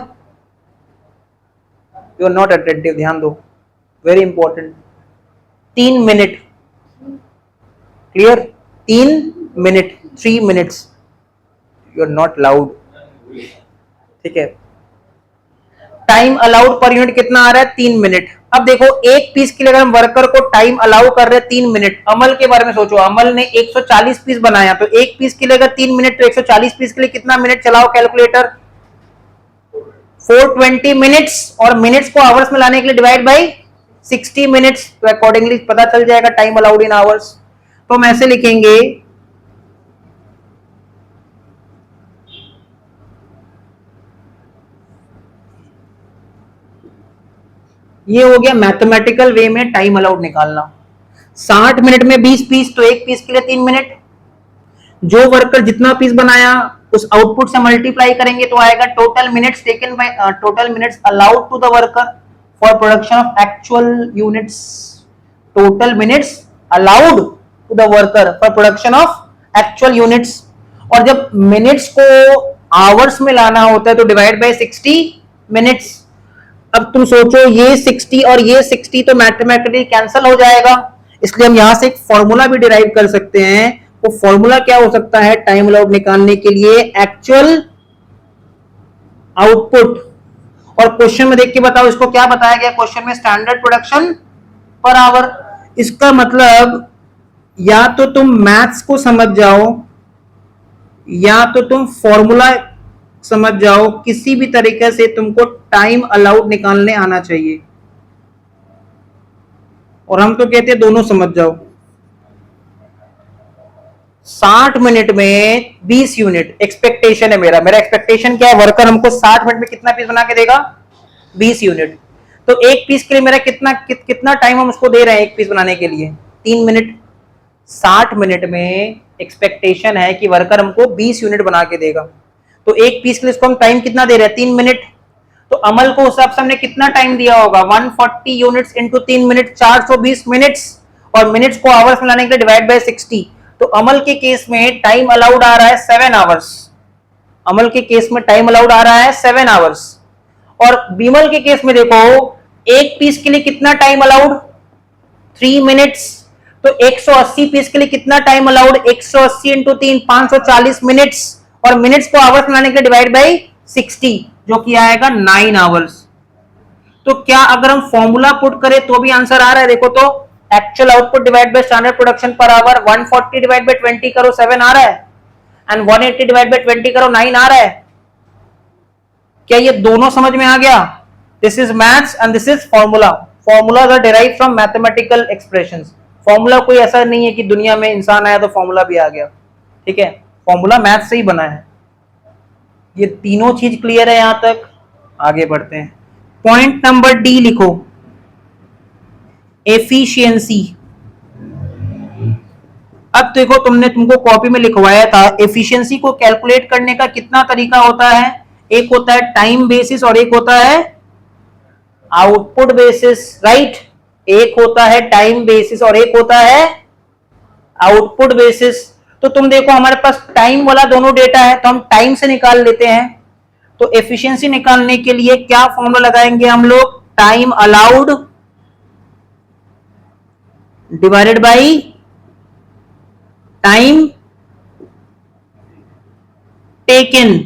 [SPEAKER 1] यू आर नॉट अटेंटिव, ध्यान दो, very important, 3 minute. Clear, 3 minute, 3 minutes, you are not loud, ठीक है। टाइम अलाउड पर यूनिट कितना आ रहा है 3 मिनट। अब देखो एक पीस के लिए अगर हम वर्कर को टाइम अलाउ कर रहे हैं 3 मिनट, अमल के बारे में सोचो, अमल ने 140 पीस बनाया तो एक पीस के लिए अगर 3 मिनट तो 140 पीस के लिए कितना मिनट, चलाओ कैलकुलेटर, 420 मिनट्स, और मिनट्स को आवर्स में लाने के लिए डिवाइड बाई 60 मिनट्स, तो अकॉर्डिंगली पता चल जाएगा टाइम अलाउड इन आवर्स। तो हम ऐसे लिखेंगे, ये हो गया मैथमेटिकल वे में टाइम अलाउड निकालना। 60 मिनट में 20 पीस, तो एक पीस के लिए 3 मिनट। जो वर्कर जितना पीस बनाया उस आउटपुट से मल्टीप्लाई करेंगे तो आएगा total minutes taken by total minutes allowed to the worker for production of actual units, total minutes allowed to the worker for production of actual units. और जब मिनट्स को आवर्स में लाना होता है तो डिवाइड बाय 60 मिनट्स। अब तुम सोचो ये 60 और ये 60 तो मैथमेटिकली कैंसिल हो जाएगा, इसलिए हम यहां से एक फॉर्मूला भी डिराइव कर सकते हैं। वो फॉर्मूला क्या हो सकता है टाइम अलाउड निकालने के लिए, एक्चुअल आउटपुट। और क्वेश्चन में देख के बताओ इसको क्या बताया गया क्वेश्चन में, स्टैंडर्ड प्रोडक्शन पर आवर। इसका मतलब या तो तुम मैथ्स को समझ जाओ या तो तुम फॉर्मूला समझ जाओ, किसी भी तरीके से तुमको टाइम अलाउड निकालने आना चाहिए। और हम तो कहते हैं दोनों समझ जाओ। 60 मिनट में 20 यूनिट एक्सपेक्टेशन है मेरा एक्सपेक्टेशन क्या है, वर्कर हमको 60 मिनट में कितना पीस बना के देगा, 20 यूनिट। तो एक पीस के लिए मेरा कितना टाइम हम उसको दे रहे हैं एक पीस बनाने के लिए, 3 मिनट। 60 मिनट में एक्सपेक्टेशन है कि वर्कर हमको 20 यूनिट बना के देगा, तो एक पीस के लिए इसको हम टाइम कितना दे रहे हैं, 3 मिनट। तो अमल को उस हिसाब से हमने कितना टाइम दिया होगा, 140 यूनिट्स इंटू 3 मिनट, 420 मिनट्स, और मिनट्स को आवर्स में लाने के लिए डिवाइड बाय 60। तो अमल के केस में टाइम अलाउड आ रहा है 7 आवर्स, अमल के केस में टाइम अलाउड आ रहा है 7 आवर्स। और बीमल के केस में देखो एक पीस के लिए कितना टाइम अलाउड, 3 मिनट्स। तो 180 पीस के लिए कितना टाइम अलाउड, 180 इंटू 3, 540 मिनट्स, और मिनट्स को आवर्स में लाने के लिए डिवाइड बाई 60, जो कि आएगा 9 आवर्स। तो क्या अगर हम फॉर्मूला पुट करें तो भी आंसर आ रहा है, देखो तो actual output divide by standard production per our, 140 divide by 20 करो 7 आ रहा है, एंड 180 डिवाइड बाय 20 करो 9 आ रहा है। क्या ये दोनों समझ में आ गया? This is maths and this is formula. Formulas are derived from mathematical expressions. Formula कोई ऐसा नहीं है कि दुनिया में इंसान आया तो फॉर्मूला भी आ गया, ठीक है, फॉर्मूला मैथ से ही बना है। ये तीनों चीज क्लियर है यहां तक, आगे बढ़ते हैं। पॉइंट नंबर डी लिखो, एफिशिएंसी। अब देखो तुमको कॉपी में लिखवाया था, एफिशिएंसी को कैलकुलेट करने का कितना तरीका होता है, एक होता है टाइम बेसिस और एक होता है आउटपुट बेसिस, राइट। एक होता है टाइम बेसिस और एक होता है आउटपुट बेसिस। तो तुम देखो हमारे पास टाइम वाला दोनों डेटा है तो हम टाइम से निकाल लेते हैं। तो एफिशिएंसी निकालने के लिए क्या फॉर्मूला लगाएंगे हम लोग, time allowed divided by time taken,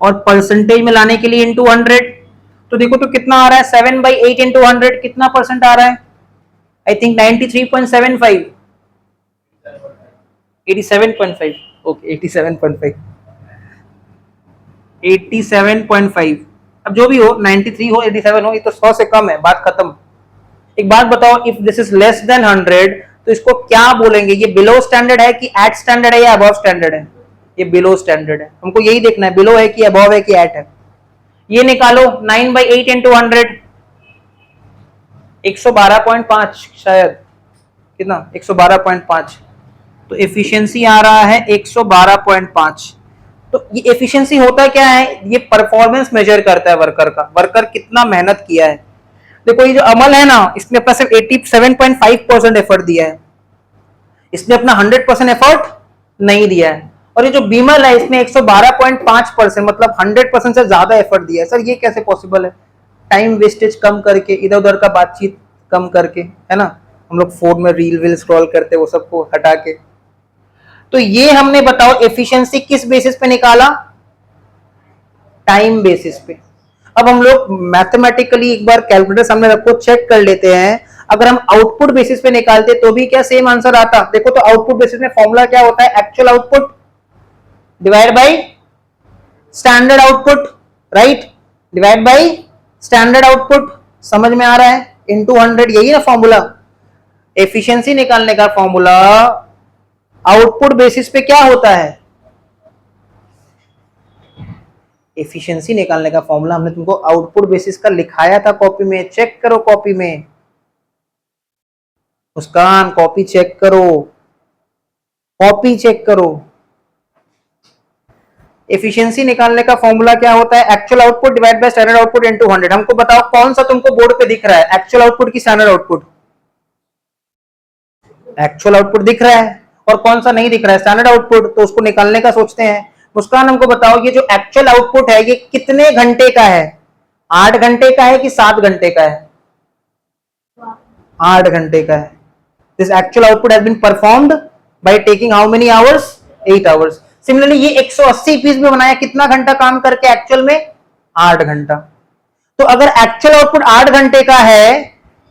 [SPEAKER 1] और परसेंटेज में लाने के लिए इंटू 100। तो देखो तो कितना आ रहा है, 7/8 इंटू 100 कितना परसेंट आ रहा है, आई थिंक 93.75, 87.5, ओके 87.5, 87.5। अब जो भी हो 93 हो 87 हो, ये तो 100 से कम है, बात खत्म। एक बात बताओ, if this is less than 100 तो इसको क्या बोलेंगे, ये बिलो स्टैंडर्ड है कि एट स्टैंडर्ड है या अबव स्टैंडर्ड है, ये बिलो स्टैंडर्ड है। हमको यही देखना है, बिलो है कि अबव है कि एट है। ये निकालो 9/8 इंटू 100, 112.5 शायद, कितना 112.5। तो एफिशिएंसी आ रहा है 112.5। तो ये एफिशिएंसी होता क्या है, ये परफॉर्मेंस मेजर करता है वर्कर का, वर्कर कितना मेहनत किया है। देखो ये जो अमल है ना, इसने अपना सिर्फ 87.5% एफर्ट दिया है, इसने अपना 100% एफर्ट नहीं दिया है। और ये जो बीमल है इसने 112.5% मतलब 100% से ज्यादा एफर्ट दिया है। सर ये कैसे पॉसिबल है, टाइम वेस्टेज कम करके, इधर उधर का बातचीत कम करके, है ना, हम लोग फोन में रील वील स्क्रॉल करते वो सबको हटा के। तो ये हमने बताओ एफिशिएंसी किस बेसिस पे निकाला, टाइम बेसिस पे। अब हम लोग मैथमेटिकली एक बार कैलकुलेटर सामने रखो, चेक कर लेते हैं। अगर हम आउटपुट बेसिस पे निकालते तो भी क्या सेम आंसर आता? देखो तो आउटपुट बेसिस में फॉर्मूला क्या होता है? Actual output divide by standard output, right? Divide by standard output, समझ में आ रहा है? इनटू 100, यही ना फॉर्मूला। एफिशिएंसी निकालने का फॉर्मूला आउटपुट बेसिस पे क्या होता है? एफिशिएंसी निकालने का फॉर्मूला हमने तुमको आउटपुट बेसिस का लिखाया था कॉपी में, चेक करो कॉपी में। मुस्कान कॉपी चेक करो, कॉपी चेक करो। एफिशिएंसी निकालने का फॉर्मूला क्या होता है? Actual output divide by standard output into 100। हमको बताओ कौन सा तुमको बोर्ड पे दिख रहा है, एक्चुअल आउटपुट की स्टैंडर्ड आउटपुट? एक्चुअल आउटपुट दिख रहा है। और कौन सा नहीं दिख रहा है? Standard output. तो उसको निकालने का सोचते हैं। मुस्कान हमको बताओ ये जो एक्चुअल आउटपुट है ये कितने घंटे का है? 8 घंटे का है कि 7 घंटे का है? 8 घंटे का है। This actual output has been performed by taking how many hours? 8 hours. Similarly ये 180 पीस में बनाया कितना घंटा काम करके एक्चुअल में? 8 घंटा। तो अगर एक्चुअल आउटपुट 8 घंटे का है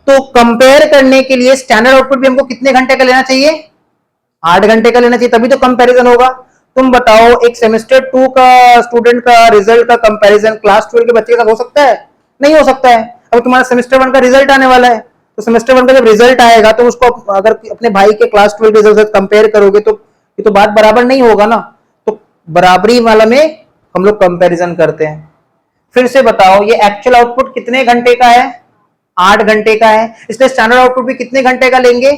[SPEAKER 1] तो कंपेयर करने के लिए स्टैंडर्ड आउटपुट भी हमको कितने घंटे का लेना चाहिए? 8 घंटे का लेना चाहिए, तभी तो कंपैरिजन होगा। तुम बताओ एक सेमेस्टर 2 का स्टूडेंट का रिजल्ट का कंपैरिजन क्लास 12 के बच्चे के साथ हो सकता है? नहीं हो सकता है। अब तुम्हारा सेमेस्टर 1 का रिजल्ट आने वाला है, तो सेमेस्टर 1 का जब रिजल्ट आएगा तो उसको अगर अपने भाई के क्लास 12 के रिजल्ट से कंपेयर करोगे तो ये तो बात बराबर नहीं होगा ना। तो बराबरी वाला में हम लोग कंपैरिजन करते हैं। फिर से बताओ ये एक्चुअल आउटपुट कितने घंटे का है? 8 घंटे का है, इसलिए स्टैंडर्ड आउटपुट भी कितने घंटे का लेंगे?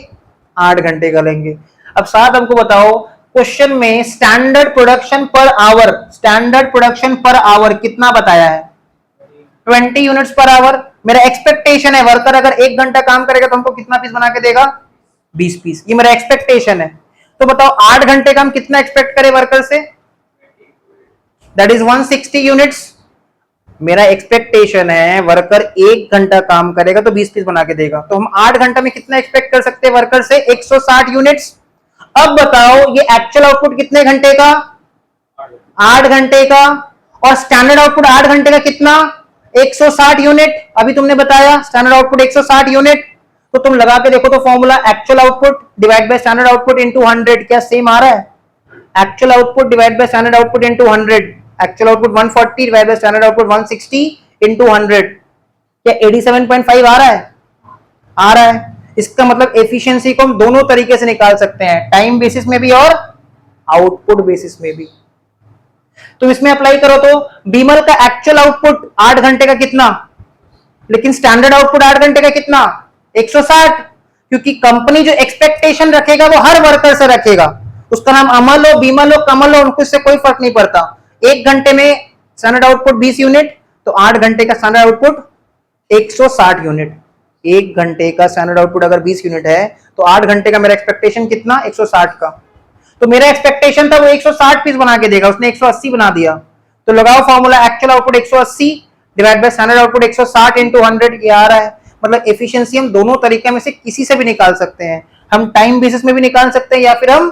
[SPEAKER 1] 8 घंटे का लेंगे। अब साथ हमको बताओ क्वेश्चन में standard production per our, standard production per our कितना बताया है? 20 यूनिट्स पर आवर। मेरा एक्सपेक्टेशन है वर्कर अगर 1 घंटा काम करेगा तो हमको कितना पीस बना के देगा? 20 पीस। ये मेरा एक्सपेक्टेशन है। तो बताओ 8 घंटे का हम कितना एक्सपेक्ट करें वर्कर से? That is 160 units. मेरा एक्सपेक्टेशन है वर्कर 1 घंटा काम करेगा तो 20 पीस बना के देगा, तो हम 8 घंटा में कितना एक्सपेक्ट कर सकते हैं वर्कर से? 160 यूनिट्स। अब बताओ ये एक्चुअल आउटपुट कितने घंटे का? 8 घंटे का। और स्टैंडर्ड आउटपुट 8 घंटे का कितना? 160 यूनिट। अभी तुमने बताया स्टैंडर्ड आउटपुट 160 यूनिट। तो तुम लगा के देखो तो formula actual output divide by standard output into 100 क्या सेम आ रहा है? Actual output divide by standard output into 100, actual output 140 divide by standard output 160 into 100 क्या 87.5 आ रहा है? आ रहा है। इसका मतलब एफिशिएंसी को हम दोनों तरीके से निकाल सकते हैं, टाइम बेसिस में भी और आउटपुट बेसिस में भी। तो इसमें अप्लाई करो तो बीमल का एक्चुअल आउटपुट 8 घंटे का कितना, लेकिन स्टैंडर्ड आउटपुट 8 घंटे का कितना? 160। क्योंकि कंपनी जो एक्सपेक्टेशन रखेगा वो हर वर्कर से रखेगा, उसका नाम अमल हो, बीमल हो, कमल हो, उनको इससे कोई फर्क नहीं पड़ता। 1 घंटे में स्टैंडर्ड आउटपुट 20 यूनिट, तो 8 घंटे का स्टैंडर्ड आउटपुट 160 यूनिट। 1 घंटे का स्टैंडर्ड आउटपुट अगर 20 यूनिट है तो 8 घंटे का मेरा एक्सपेक्टेशन कितना? 160 का। तो मेरा एक्सपेक्टेशन था वो 160 पीस बना के देगा, उसने 180 बना दिया। तो लगाओ formula actual output 180 divide by standard output 160 into 100 ये आ रहा है। मतलब एफिशिएंसी हम दोनों तरीके में से किसी से भी निकाल सकते हैं। हम टाइम बेसिस में भी निकाल सकते हैं या फिर हम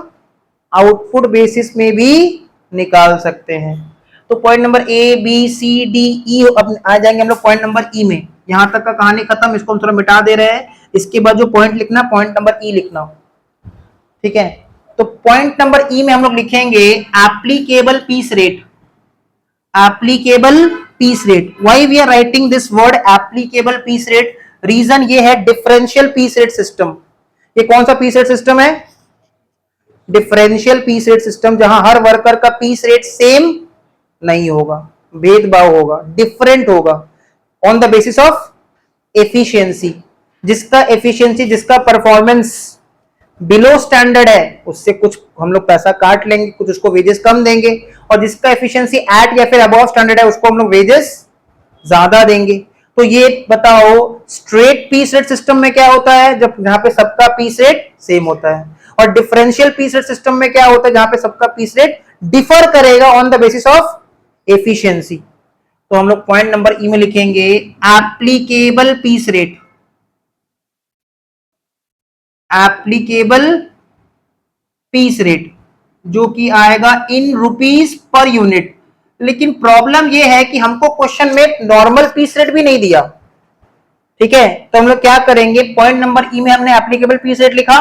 [SPEAKER 1] आउटपुट बेसिस में भी निकाल सकते हैं। तो point number A B C D E अब आ जाएंगे हम लोग पॉइंट नंबर ई में। यहां तक का कहानी खत्म, इसको हम थोड़ा मिटा दे रहे हैं। इसके बाद जो पॉइंट लिखना, पॉइंट नंबर ई लिखना, ठीक है? तो पॉइंट नंबर ई में हम लोग लिखेंगे applicable piece rate. Applicable piece rate, why we are writing this word applicable piece rate? Reason ये है डिफरेंशियल पीस रेट सिस्टम। ये कौन सा पीस रेट सिस्टम है? डिफरेंशियल पीस रेट सिस्टम, जहां हर वर्कर का पीस रेट सेम नहीं होगा, भेदभाव होगा, डिफरेंट होगा on the basis of efficiency. जिसका एफिशिएंसी, जिसका परफॉर्मेंस बिलो स्टैंडर्ड है उससे कुछ हम लोग पैसा काट लेंगे, कुछ उसको वेजेस कम देंगे, और जिसका एफिशिएंसी एट या फिर अबव स्टैंडर्ड है उसको हम लोग वेजेस ज्यादा देंगे। तो ये बताओ स्ट्रेट पीस रेट सिस्टम में क्या होता है? जब जहां पे सबका पीस रेट सेम होता है। और डिफरेंशियल पीस रेट सिस्टम में क्या होता है? जहां पे सबका पीस रेट डिफर करेगा on the basis of efficiency. तो हम लोग पॉइंट नंबर ई में लिखेंगे applicable piece rate. Applicable piece rate जो कि आएगा इन रुपीस पर यूनिट। लेकिन प्रॉब्लम ये है कि हमको क्वेश्चन में नॉर्मल पीस रेट भी नहीं दिया। ठीक है, तो हम लोग क्या करेंगे, पॉइंट नंबर ई में हमने एप्लीकेबल पीस रेट लिखा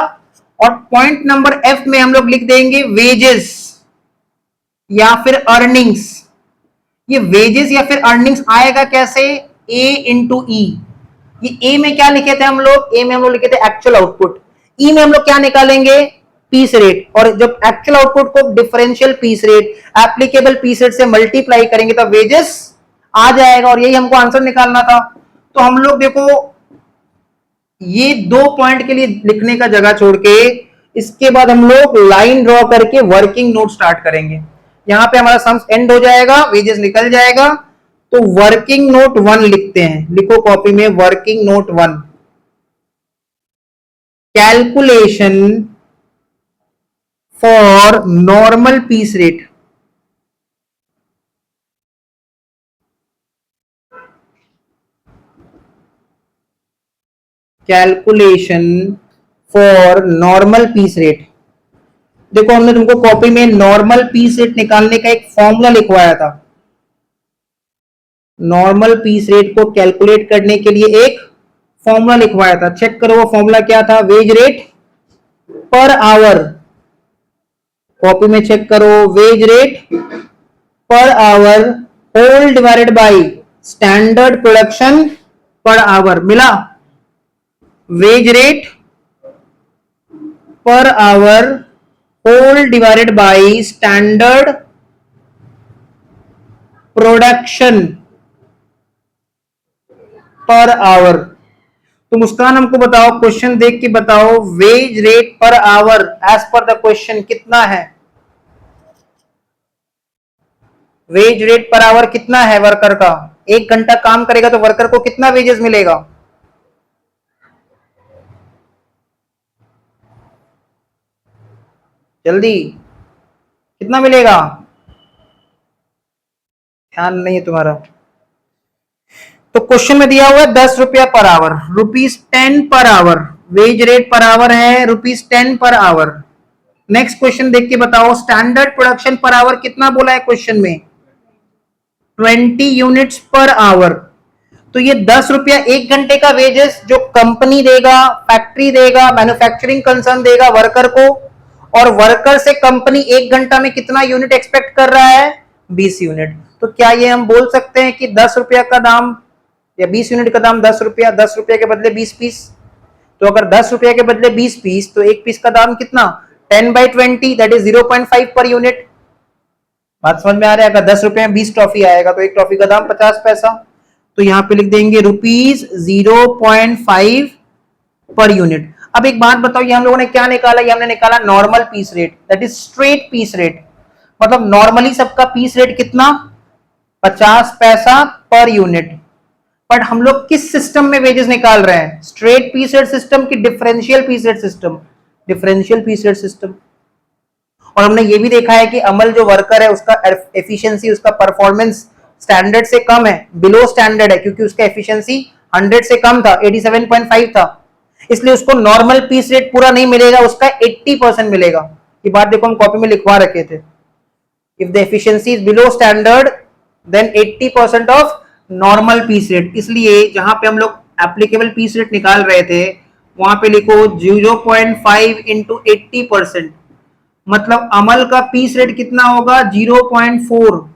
[SPEAKER 1] और पॉइंट नंबर एफ में हम लोग लिख देंगे वेजेस या फिर अर्निंग्स। ये वेजेस या फिर अर्निंग्स आएगा कैसे, ए इंटू ई। ये ए में क्या लिखे थे हम लोग, ए में हम लोग लिखे थे एक्चुअल आउटपुट, ई में हम लोग क्या निकालेंगे, पीस रेट। और जब एक्चुअल आउटपुट को differential piece rate applicable piece rate से मल्टीप्लाई करेंगे तो वेजेस आ जाएगा और यही हमको आंसर निकालना था। तो हम लोग देखो ये 2 पॉइंट के लिए लिखने का जगह छोड़ के इसके बाद हम लोग लाइन ड्रॉ करके वर्किंग नोट स्टार्ट करेंगे। यहां पे हमारा सम्स एंड हो जाएगा, वेजेस निकल जाएगा। तो वर्किंग नोट 1 लिखते हैं, लिखो कॉपी में working note 1, calculation for normal piece rate. Calculation for normal piece rate. देखो हमने तुमको कॉपी में नॉर्मल पीस रेट निकालने का एक फॉर्मूला लिखवाया था। नॉर्मल पीस रेट को कैलकुलेट करने के लिए एक फॉर्मूला लिखवाया था, चेक करो वो फॉर्मूला क्या था, wage rate per hour. Copy में चेक करो, wage rate per hour whole divided by standard production per hour. मिला, wage rate per hour whole divided by standard production per hour. तो मुस्कान हमको बताओ, क्वेश्चन देख के बताओ, wage rate per hour as per the question कितना है, veg rate per our कितना है वर्कर का, 1 घंटा काम करेगा तो वर्कर को कितना वेजेस मिलेगा, जल्दी कितना मिलेगा, ध्यान नहीं है तुम्हारा। तो क्वेश्चन में दिया हुआ है 10 रुपया per our, ₹10 per hour, veg rate per our है ₹10 पर आवर। नेक्स्ट क्वेश्चन देख के बताओ, स्टैंडर्ड प्रोडक्शन पर आवर कितना बोला है क्वेश्चन में, 20 यूनिट्स पर आवर। तो ये 10 रुपया 1 घंटे का वेजेस जो कंपनी देगा, फैक्ट्री देगा, मैन्युफैक्चरिंग कंसर्न देगा वर्कर को, और वर्कर से कंपनी 1 घंटा में कितना यूनिट एक्सपेक्ट कर रहा है, 20 यूनिट। तो क्या ये हम बोल सकते हैं कि 10 रुपया का दाम या 20 यूनिट का दाम 10 रुपया, 10 रुपया के बदले 20 पीस। तो अगर 10 रुपया के बदले 20 पीस तो एक पीस का दाम कितना, 10/20 दैट इज 0.5 पर यूनिट। बात समझ में आ रहा है, अगर 10 रुपए में 20 टॉफी आएगा तो एक टॉफी का दाम 50 पैसा। तो यहां पे लिख देंगे ₹0.5 पर यूनिट। अब एक बात बताओ, ये हम लोगों ने क्या निकाला, ये हमने निकाला normal piece rate, that is straight piece rate. मतलब नॉर्मली सबका पीस रेट कितना, 50 पैसा पर यूनिट। बट हम लोग किस सिस्टम में वेजेस निकाल रहे हैं, स्ट्रेट पीस रेट सिस्टम की differential piece rate system, differential piece rate system. और हमने ये भी देखा है कि अमल जो वर्कर है उसका एफिशिएंसी, उसका परफॉर्मेंस स्टैंडर्ड से कम है, बिलो स्टैंडर्ड है, क्योंकि उसका एफिशिएंसी 100 से कम था, 87.5 था। इसलिए उसको नॉर्मल पीस रेट पूरा नहीं मिलेगा, उसका 80% मिलेगा। ये बात देखो हम कॉपी में लिखवा रखे थे, if the efficiency is below standard then 80% of normal piece rate. इसलिए जहां पे हम लोग एप्लीकेबल पीस रेट निकाल रहे थे वहां पे लिखो 0.5 इंटू 80%, मतलब अमल का पीस रेट कितना होगा, 0.4।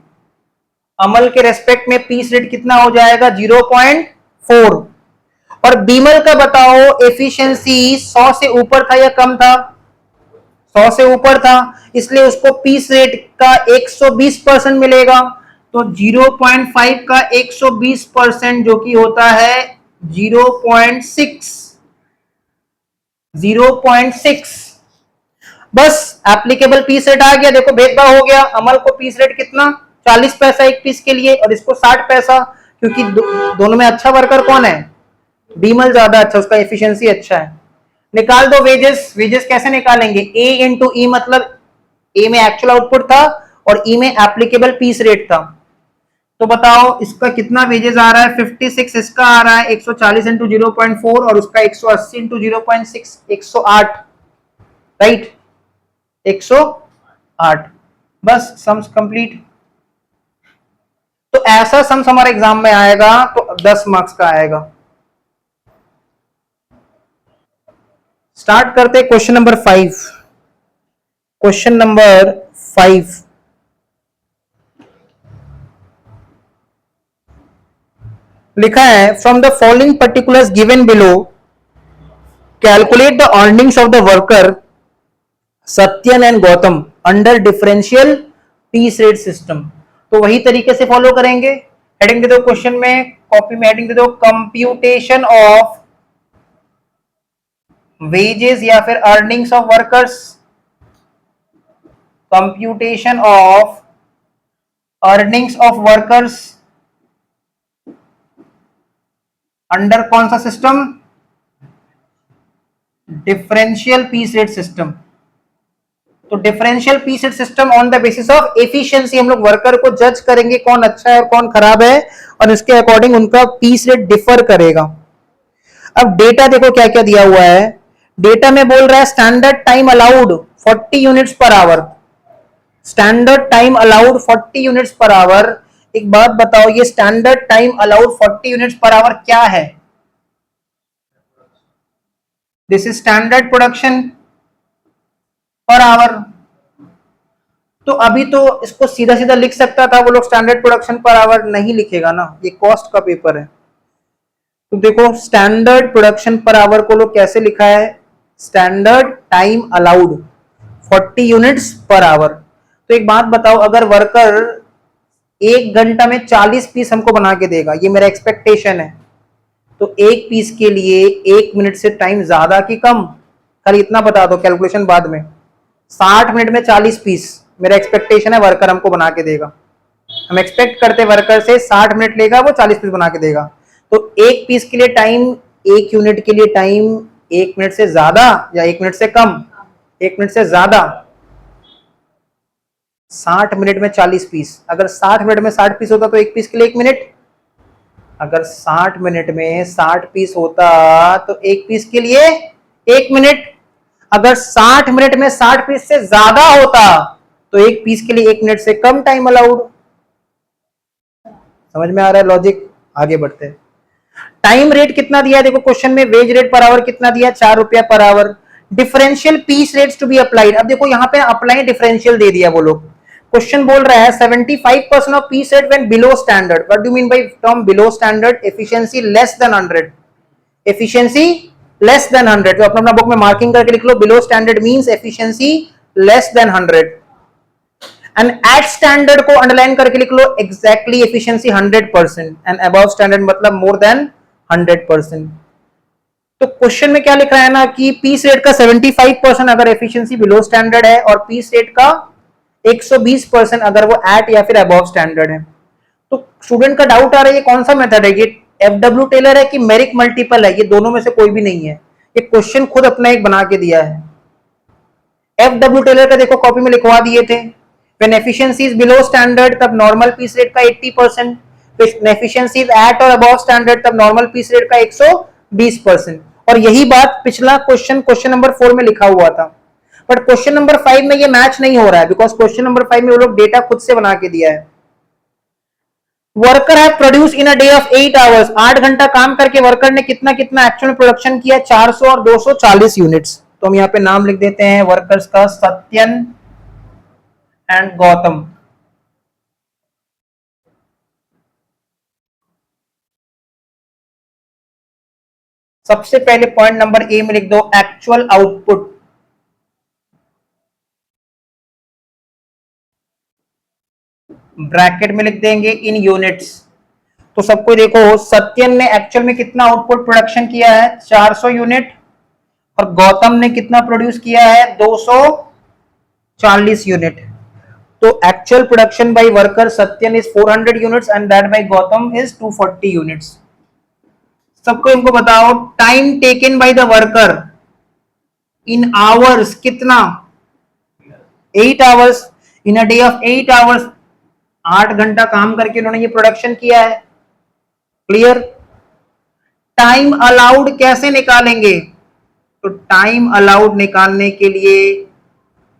[SPEAKER 1] अमल के रेस्पेक्ट में पीस रेट कितना हो जाएगा, 0.4। और बीमल का बताओ, एफिशिएंसी 100 से ऊपर था या कम था, 100 से ऊपर था, इसलिए उसको पीस रेट का 120% मिलेगा। तो 0.5 का 120% जो कि होता है 0.6, 0.6। बस एप्लीकेबल पीस रेट आ गया, देखो भेदभाव हो गया। अमल को पीस रेट कितना, 40 पैसा एक पीस के लिए, और इसको 60 पैसा, क्योंकि दोनों में अच्छा वर्कर कौन है, बीमल ज्यादा अच्छा, उसका एफिशिएंसी अच्छा है। निकाल दो वेजेस, वेजेस कैसे निकालेंगे, ए इंटू ई, मतलब ए में एक्चुअल आउटपुट था और ई में एप्लीकेबल पीस रेट था। तो बताओ इसका कितना वेजेस आ रहा है, 56 इसका आ रहा है, 140 इंटू 0.4 और उसका 180 इंटू 0.6, 108, राइट, 108। बस सम्स कंप्लीट। तो ऐसा सम्स हमारे एग्जाम में आएगा तो 10 मार्क्स का आएगा। स्टार्ट करते क्वेश्चन नंबर 5। क्वेश्चन नंबर 5 लिखा है, from the following particulars given below calculate the earnings of the worker Satyan and Gautam under differential piece rate system. तो वही तरीके से फॉलो करेंगे। हेडिंग दे दो क्वेश्चन में, कॉपी में हेडिंग दे दो कंप्यूटेशन ऑफ वेजेस या फिर earnings of workers, computation of earnings of workers under कौन सा system, differential piece rate system. तो differential piece rate system on the basis of efficiency, हम लोग वर्कर को जज करेंगे कौन अच्छा है और कौन खराब है और इसके अकॉर्डिंग उनका पीस रेट डिफर करेगा। अब डेटा देखो क्या क्या दिया हुआ है। डेटा में बोल रहा है standard time allowed 40 units per our, standard time allowed 40 units per our. एक बात बताओ, ये standard time allowed 40 units per our क्या है? This is standard production per hour. तो अभी तो इसको सीधा सीधा लिख सकता था वो लोग, स्टैंडर्ड प्रोडक्शन पर आवर नहीं लिखेगा ना, ये कॉस्ट का पेपर है। तो देखो स्टैंडर्ड प्रोडक्शन पर आवर को लोग कैसे लिखा है, standard time allowed 40 units per hour. तो एक बात बताओ, अगर वर्कर 1 घंटा में 40 पीस हमको बना के देगा, ये मेरा एक्सपेक्टेशन है, तो एक पीस के लिए 1 मिनट से टाइम ज्यादा कि कम? खाली इतना बता दो, कैलकुलेशन बाद में। 60 मिनट में 40 पीस मेरा एक्सपेक्टेशन है वर्कर हमको बना के देगा। हम एक्सपेक्ट करते वर्कर से 60 मिनट लेगा, वो 40 पीस बना के देगा। तो एक पीस के लिए टाइम, एक यूनिट के लिए टाइम 1 मिनट से ज्यादा या 1 मिनट से कम? 1 मिनट से ज्यादा। 60 मिनट में 40 पीस, अगर 60 मिनट में 60 पीस होता तो एक पीस के लिए 1 मिनट। अगर 60 मिनट में 60 पीस होता तो एक पीस के लिए 1 मिनट। अगर 60 मिनट में 60 पीस से ज्यादा होता तो एक पीस के लिए 1 मिनट से कम टाइम अलाउड। समझ में आ रहा है लॉजिक? आगे बढ़ते हैं। टाइम रेट कितना दिया है देखो क्वेश्चन में, वेज रेट पर आवर कितना दिया, 4 रुपया per hour. Differential piece rates to be applied, अब देखो यहाँ पे अप्लाई डिफरेंशियल दे दिया वो लोग। क्वेश्चन बोल रहा है 75% of piece rate when below standard. What do mean by term below standard? Efficiency less than 100, efficiency less than 100। तो अपना बुक में मार्किंग करके लिख लो, below standard means efficiency less than 100। And at standard को अंडरलाइन करके लिख लो, exactly efficiency 100%। And above standard मतलब मोर देन 100%। तो क्वेश्चन में क्या लिख रहा है ना कि पीस रेट का 75% अगर एफिशिएंसी बिलो स्टैंडर्ड है और पीस रेट का 120% अगर वो एट या फिर अबव स्टैंडर्ड है। तो स्टूडेंट का डाउट आ रहा है ये कौन सा मेथड है, ये एफडब्ल्यू टेलर है कि मेरिक मल्टीपल है? ये दोनों में से कोई भी नहीं है, ये क्वेश्चन खुद अपना एक बना के दिया है। एफडब्ल्यू टेलर का देखो कॉपी में लिखवा दिए थे, when efficiency is below standard तब नॉर्मल पीस रेट का 80%, when efficiency is at और above standard तब नॉर्मल पीस रेट का 120%। और यही बात पिछला क्वेश्चन नंबर 4 में लिखा हुआ था। बट क्वेश्चन नंबर 5 में ये मैच नहीं हो रहा है, बिकॉज क्वेश्चन नंबर 5 में वो लोग डेटा खुद से बना के दिया है। Worker have produce in a day of 8 hours, 8 घंटा काम करके वर्कर ने कितना कितना एक्चुअल प्रोडक्शन किया, 400 और 240 यूनिट्स। तो हम यहाँ पे नाम लिख देते हैं वर्कर्स का, सत्यन एंड गौतम। सबसे पहले पॉइंट नंबर ए में लिख दो एक्चुअल आउटपुट। ब्रैकेट में लिख देंगे इन यूनिट्स। तो सबको देखो सत्यन ने एक्चुअल में कितना आउटपुट प्रोडक्शन किया है, 400 यूनिट, और गौतम ने कितना प्रोड्यूस किया है, 240 यूनिट। तो actual production by worker Satyan is 400 units and that by Gautam is 240 units. सबको इनको बताओ time taken by the worker in hours कितना, 8 hours. In a day of 8 hours, 8 घंटा काम करके उन्होंने ये प्रोडक्शन किया है। क्लियर? टाइम अलाउड कैसे निकालेंगे? तो टाइम अलाउड निकालने के लिए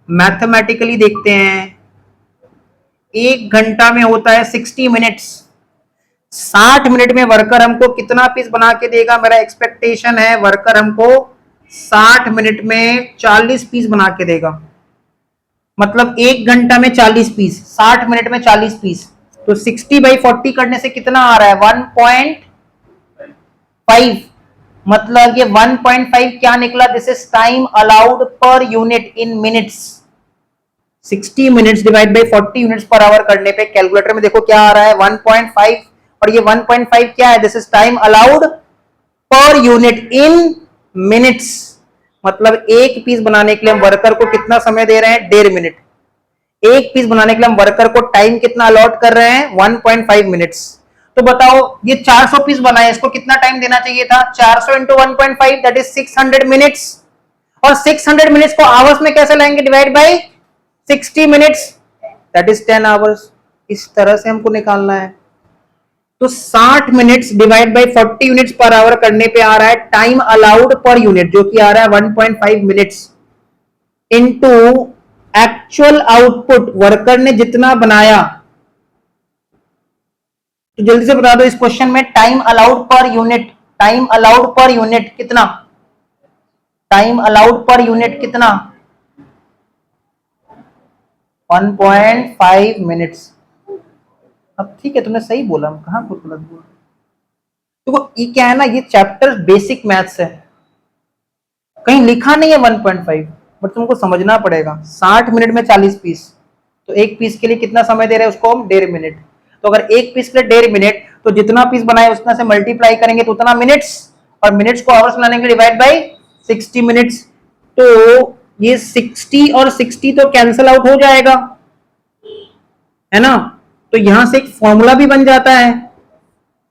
[SPEAKER 1] मैथमेटिकली देखते हैं। एक घंटा में होता है 60 मिनट्स। 60 मिनट में वर्कर हमको कितना पीस बना के देगा? मेरा एक्सपेक्टेशन है वर्कर हमको 60 मिनट में 40 पीस बना के देगा। मतलब एक घंटा में 40 पीस, 60 मिनट में 40 पीस, तो 60/40 करने से कितना आ रहा है? 1.5। मतलब ये 1.5 क्या निकला? दिस इज टाइम अलाउड पर unit in minutes. 60 minutes divide by 40 units per our करने पे कैलकुलेटर में देखो क्या आ रहा है? 1.5। और ये 1.5 क्या है? दिस इज टाइम अलाउड पर यूनिट इन मिनट्स। मतलब एक पीस बनाने के लिए हम वर्कर को कितना समय दे रहे हैं? 1.5 मिनट। एक पीस बनाने के लिए हम वर्कर को टाइम कितना अलॉट कर रहे हैं? 1.5 मिनट्स। तो बताओ ये 400 पीस बनाए, इसको कितना टाइम देना चाहिए था? 400 इंटू 1.5 दैट इज 600 मिनट्स। और 600 मिनट्स को आवर्स में कैसे लाएंगे? Divide by 60 minutes that is 10 hours. इस तरह से हमको निकालना है। तो 60 minutes divide by 40 units per our करने पे आ रहा है टाइम अलाउड पर यूनिट, जो कि आ रहा है 1.5 minutes, into actual output worker ने जितना बनाया। तो जल्दी से बता दो इस क्वेश्चन में time allowed per unit, time allowed per unit कितना? टाइम अलाउड पर यूनिट कितना? 1.5 मिनट्स। अब ठीक है, तुमने सही बोला, हम कहां कुछ गलत बोला। देखो ये क्या है ना, ये चैप्टर बेसिक मैथ्स है, कहीं लिखा नहीं है 1.5, बट तुमको समझना पड़ेगा। 60 मिनट में 40 पीस, तो एक पीस के लिए कितना समय दे रहे हैं उसको हम? 1.5 मिनट। तो अगर एक पीस के लिए 1.5 मिनट, तो जितना पीस बनाए उतना से मल्टीप्लाई करेंगे तो उतना मिनट्स, और मिनट्स को आवर्स लाने के लिए डिवाइड बाई 60 मिनट्स। तो ये 60 और 60 तो कैंसिल आउट हो जाएगा, है ना? तो यहां से एक फॉर्मूला भी बन जाता है।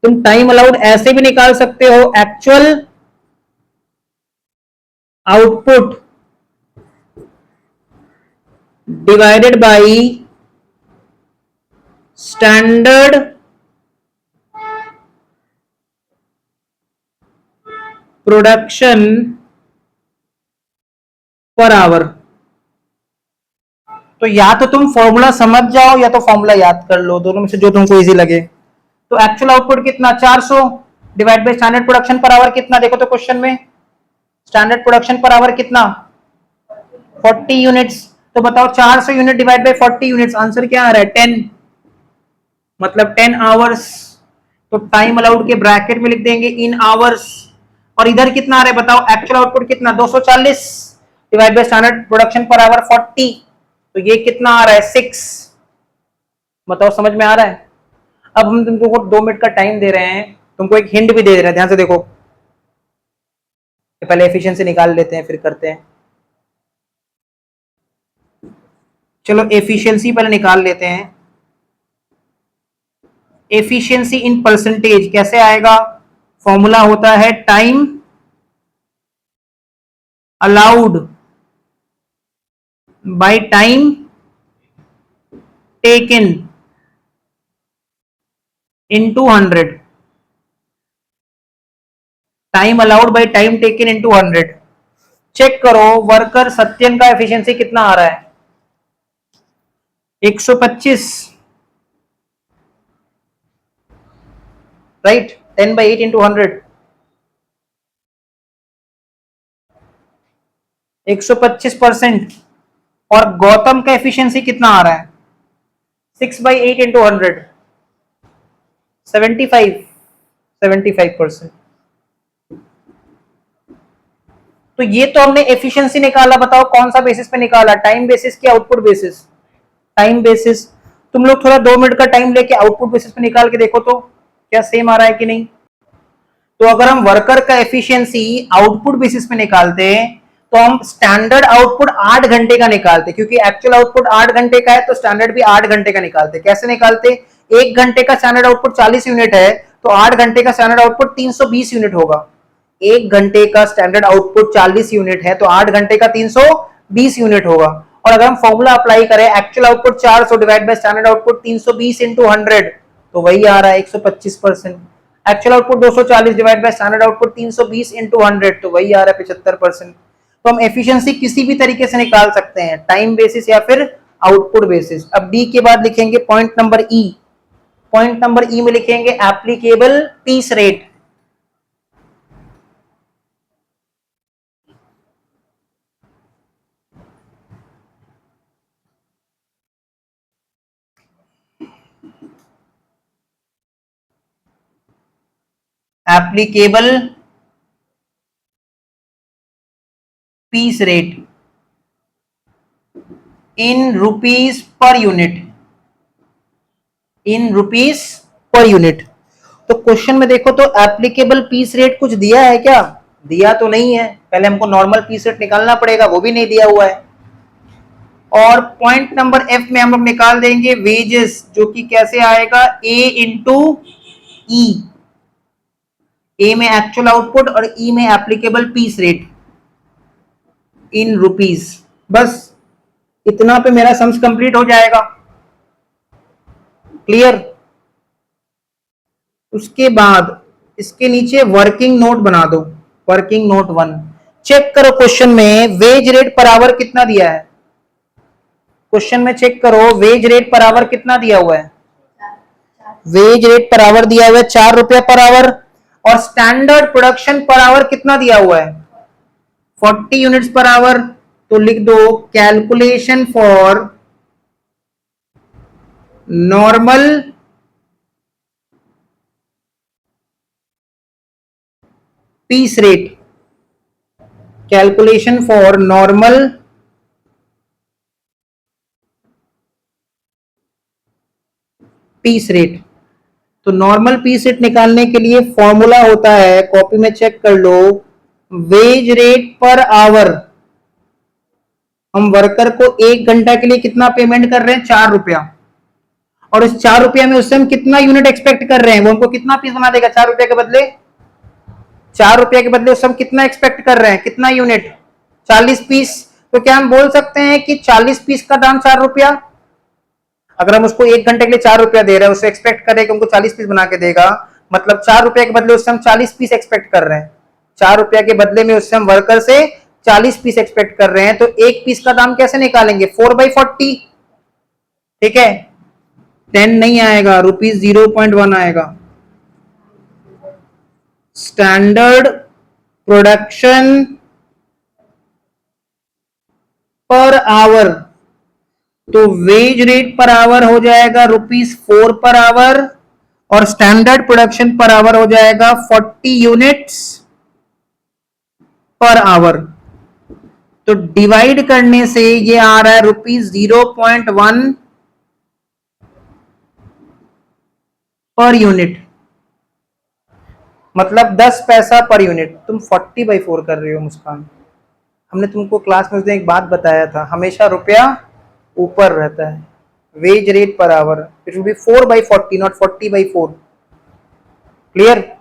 [SPEAKER 1] तुम टाइम अलाउड ऐसे भी निकाल सकते हो, actual output divided by standard production per hour. तो या तो तुम फॉर्मूला समझ जाओ या तो फॉर्मूला याद कर लो, दोनों में से जो तुमको इजी लगे। तो एक्चुअल आउटपुट कितना? 400 divide by standard production per our कितना? देखो तो क्वेश्चन में स्टैंडर्ड प्रोडक्शन पर आवर कितना? 40 यूनिट्स। तो बताओ 400 unit divide by 40 units, answer क्या आ रहा है? 10, मतलब 10 आवर्स। तो टाइम अलाउड के ब्रैकेट में लिख देंगे इन आवर्स। और इधर कितना आ रहा है बताओ? एक्चुअल आउटपुट कितना? 240 divide by standard production per our 40, तो ये कितना आ रहा है? 6। बताओ समझ में आ रहा है? अब हम तुमको 2 मिनट का टाइम दे रहे हैं, तुमको एक हिंट भी दे रहे हैं, ध्यान से देखो। पहले एफिशिएंसी निकाल लेते हैं फिर करते हैं। चलो एफिशिएंसी पहले निकाल लेते हैं। एफिशिएंसी इन परसेंटेज कैसे आएगा? फॉर्मूला होता है time allowed by time taken into 100। Time allowed by time taken into 100। Check करो वर्कर सत्यन का एफिशिएंसी कितना आ रहा है? 125, राइट? 10/8 इंटू 100, 125%। और गौतम का एफिशिएंसी कितना आ रहा है? 6/8 इंटू 100, 75%। तो ये तो हमने एफिशिएंसी निकाला, बताओ कौन सा बेसिस पे निकाला? टाइम बेसिस की आउटपुट बेसिस? Time basis. तुम लोग थोड़ा 2 मिनट का टाइम लेके आउटपुट बेसिस पे निकाल के देखो तो क्या सेम आ रहा है कि नहीं। तो अगर हम वर्कर का एफिशिएंसी आउटपुट बेसिस पे निकालते हैं तो हम स्टैंडर्ड आउटपुट 8 घंटे का निकालते, क्योंकि एक्चुअल आउटपुट 8 घंटे का है तो स्टैंडर्ड भी 8 घंटे का निकालते। कैसे निकालते? 1 घंटे का स्टैंडर्ड आउटपुट 40 यूनिट है, तो 8 घंटे का स्टैंडर्ड आउटपुट 320 यूनिट होगा। 1 घंटे का स्टैंडर्ड आउटपुट 40 यूनिट है, तो 8 घंटे का 320 यूनिट होगा। और अगर हम फॉर्मूला अप्लाई करें actual output 400 divide by standard output 320 into 100, तो वही आ रहा है 125%। Actual output 240 divide by standard output 320 into 100, तो वही आ रहा है 75%। तो हम एफिशिएंसी किसी भी तरीके से निकाल सकते हैं, टाइम बेसिस या फिर आउटपुट बेसिस। अब डी के बाद लिखेंगे point number E. Point number E में लिखेंगे applicable piece rate. Applicable piece rate in rupees per unit, in rupees per unit. तो क्वेश्चन में देखो तो एप्लीकेबल पीस रेट कुछ दिया है क्या? दिया तो नहीं है, पहले हमको नॉर्मल पीस रेट निकालना पड़ेगा, वो भी नहीं दिया हुआ है। और पॉइंट नंबर एफ में हम लोग निकाल देंगे वेजेस, जो कि कैसे आएगा, ए इंटू ई। ए में एक्चुअल आउटपुट और ई में applicable piece rate in rupees. बस इतना पे मेरा सम्स कंप्लीट हो जाएगा। क्लियर? उसके बाद इसके नीचे वर्किंग नोट बना दो, वर्किंग नोट 1। चेक करो क्वेश्चन में वेज रेट पर आवर कितना दिया है। क्वेश्चन में चेक करो वेज रेट पर आवर कितना दिया हुआ है। वेज रेट पर आवर दिया हुआ है 4 रुपया पर आवर, और स्टैंडर्ड प्रोडक्शन पर आवर कितना दिया हुआ है, 40 यूनिट्स पर आवर। तो लिख दो calculation for normal piece rate, calculation for normal piece rate. तो नॉर्मल पीस रेट निकालने के लिए फॉर्मूला होता है, कॉपी में चेक कर लो, वेज रेट पर आवर। हम वर्कर को 1 घंटा के लिए कितना पेमेंट कर रहे हैं, 4 रुपया, और इस 4 रुपया में उससे हम कितना यूनिट एक्सपेक्ट कर रहे हैं, वो हमको कितना पीस बना देगा 4 रुपया के बदले। 4 रुपया के बदले उससे हम कितना एक्सपेक्ट कर रहे हैं, कितना यूनिट, 40 पीस। तो क्या हम बोल सकते हैं कि 40 पीस का दाम 4 रुपया। अगर हम उसको 1 घंटे के लिए 4 रुपया दे रहे हैं, उससे एक्सपेक्ट कर रहे हैं कि हमको 40 पीस बना के देगा, मतलब 4 रुपया के बदले उससे हम 40 पीस एक्सपेक्ट कर रहे हैं। 4 रुपया के बदले में उससे हम वर्कर से 40 पीस एक्सपेक्ट कर रहे हैं। तो एक पीस का दाम कैसे निकालेंगे, 4/40। ठीक है, 10 नहीं आएगा, ₹0.1 आएगा। स्टैंडर्ड प्रोडक्शन पर आवर, तो वेज रेट पर आवर हो जाएगा ₹4 पर आवर, और स्टैंडर्ड प्रोडक्शन पर आवर हो जाएगा 40 यूनिट्स पर आवर। तो डिवाइड करने से ये आ रहा है ₹0.1 पर यूनिट, मतलब 10 पैसा पर यूनिट। तुम 40/4 कर रहे हो मुस्कान। हमने तुमको क्लास में एक बात बताया था, हमेशा रुपया ऊपर रहता है। Veg rate per hour it will be 4/40 not 40/4। Clear?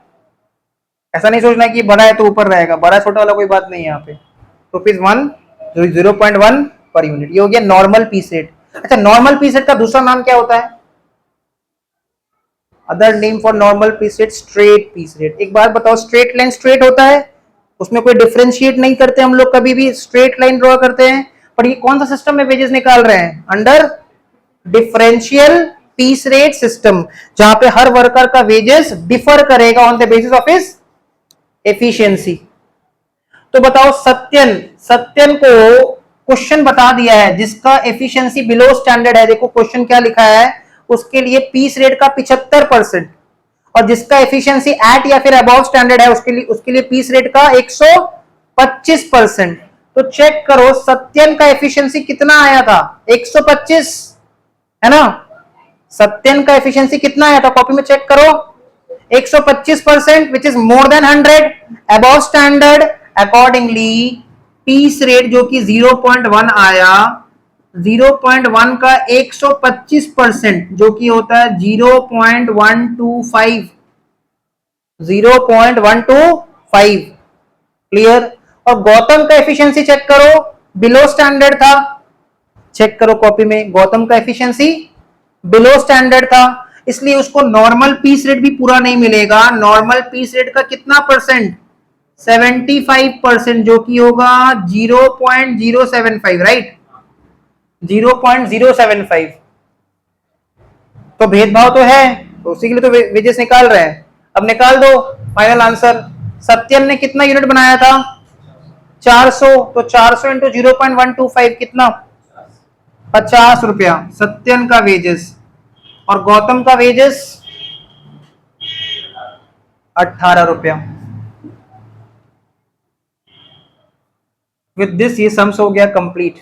[SPEAKER 1] ऐसा नहीं सोचना कि बड़ा है तो ऊपर रहेगा, बड़ा छोटा वाला कोई बात नहीं है यहाँ पे। ₹1 0.1 पर यूनिट, ये हो गया नॉर्मल पीस रेट। अच्छा, नॉर्मल पीस रेट का दूसरा नाम क्या होता है? Other name for normal piece rate, straight piece rate. एक बात बताओ, स्ट्रेट लाइन स्ट्रेट होता है, उसमें कोई डिफरेंशिएट नहीं करते हम लोग, कभी भी स्ट्रेट लाइन ड्रॉ करते हैं। पर ये कौन सा सिस्टम में वेजेस निकाल रहे हैं, under differential piece rate system, जहां पे हर वर्कर का वेजेस डिफर करेगा on the basis of his efficiency. तो बताओ सत्यन, सत्यन को क्वेश्चन बता दिया है जिसका एफिशिएंसी बिलो स्टैंडर्ड है। देखो क्वेश्चन क्या लिखा है, उसके लिए पीस रेट का 75%, और जिसका एफिशिएंसी एट या फिर अबव स्टैंडर्ड है उसके लिए पीस रेट का 125%। तो चेक करो सत्यन का एफिशिएंसी कितना आया था, 125, है ना। सत्यन का एफिशिएंसी कितना आया था, कॉपी में चेक करो, 125%, which is more than 100 above standard. Accordingly piece rate जो कि 0.1 आया, 0.1 का 125% जो कि होता है 0.125, 0.125। क्लियर? और गौतम का एफिशिएंसी चेक करो, बिलो स्टैंडर्ड था। चेक करो कॉपी में, गौतम का एफिशिएंसी बिलो स्टैंडर्ड था, इसलिए उसको नॉर्मल पीस रेट भी पूरा नहीं मिलेगा। नॉर्मल पीस रेट का कितना परसेंट, 75%, जो कि होगा 0.075, राइट। 0.075। तो भेदभाव तो है, तो उसी के लिए तो वेजेस निकाल रहे हैं। अब निकाल दो फाइनल आंसर। सत्यन ने कितना यूनिट बनाया था? 400। तो 400 इंटू 0.125 कितना? 50 रुपया सत्यन का वेजेस। और गौतम का वेजेस 18 रुपया। विद दिस ये सम्स हो गया कंप्लीट।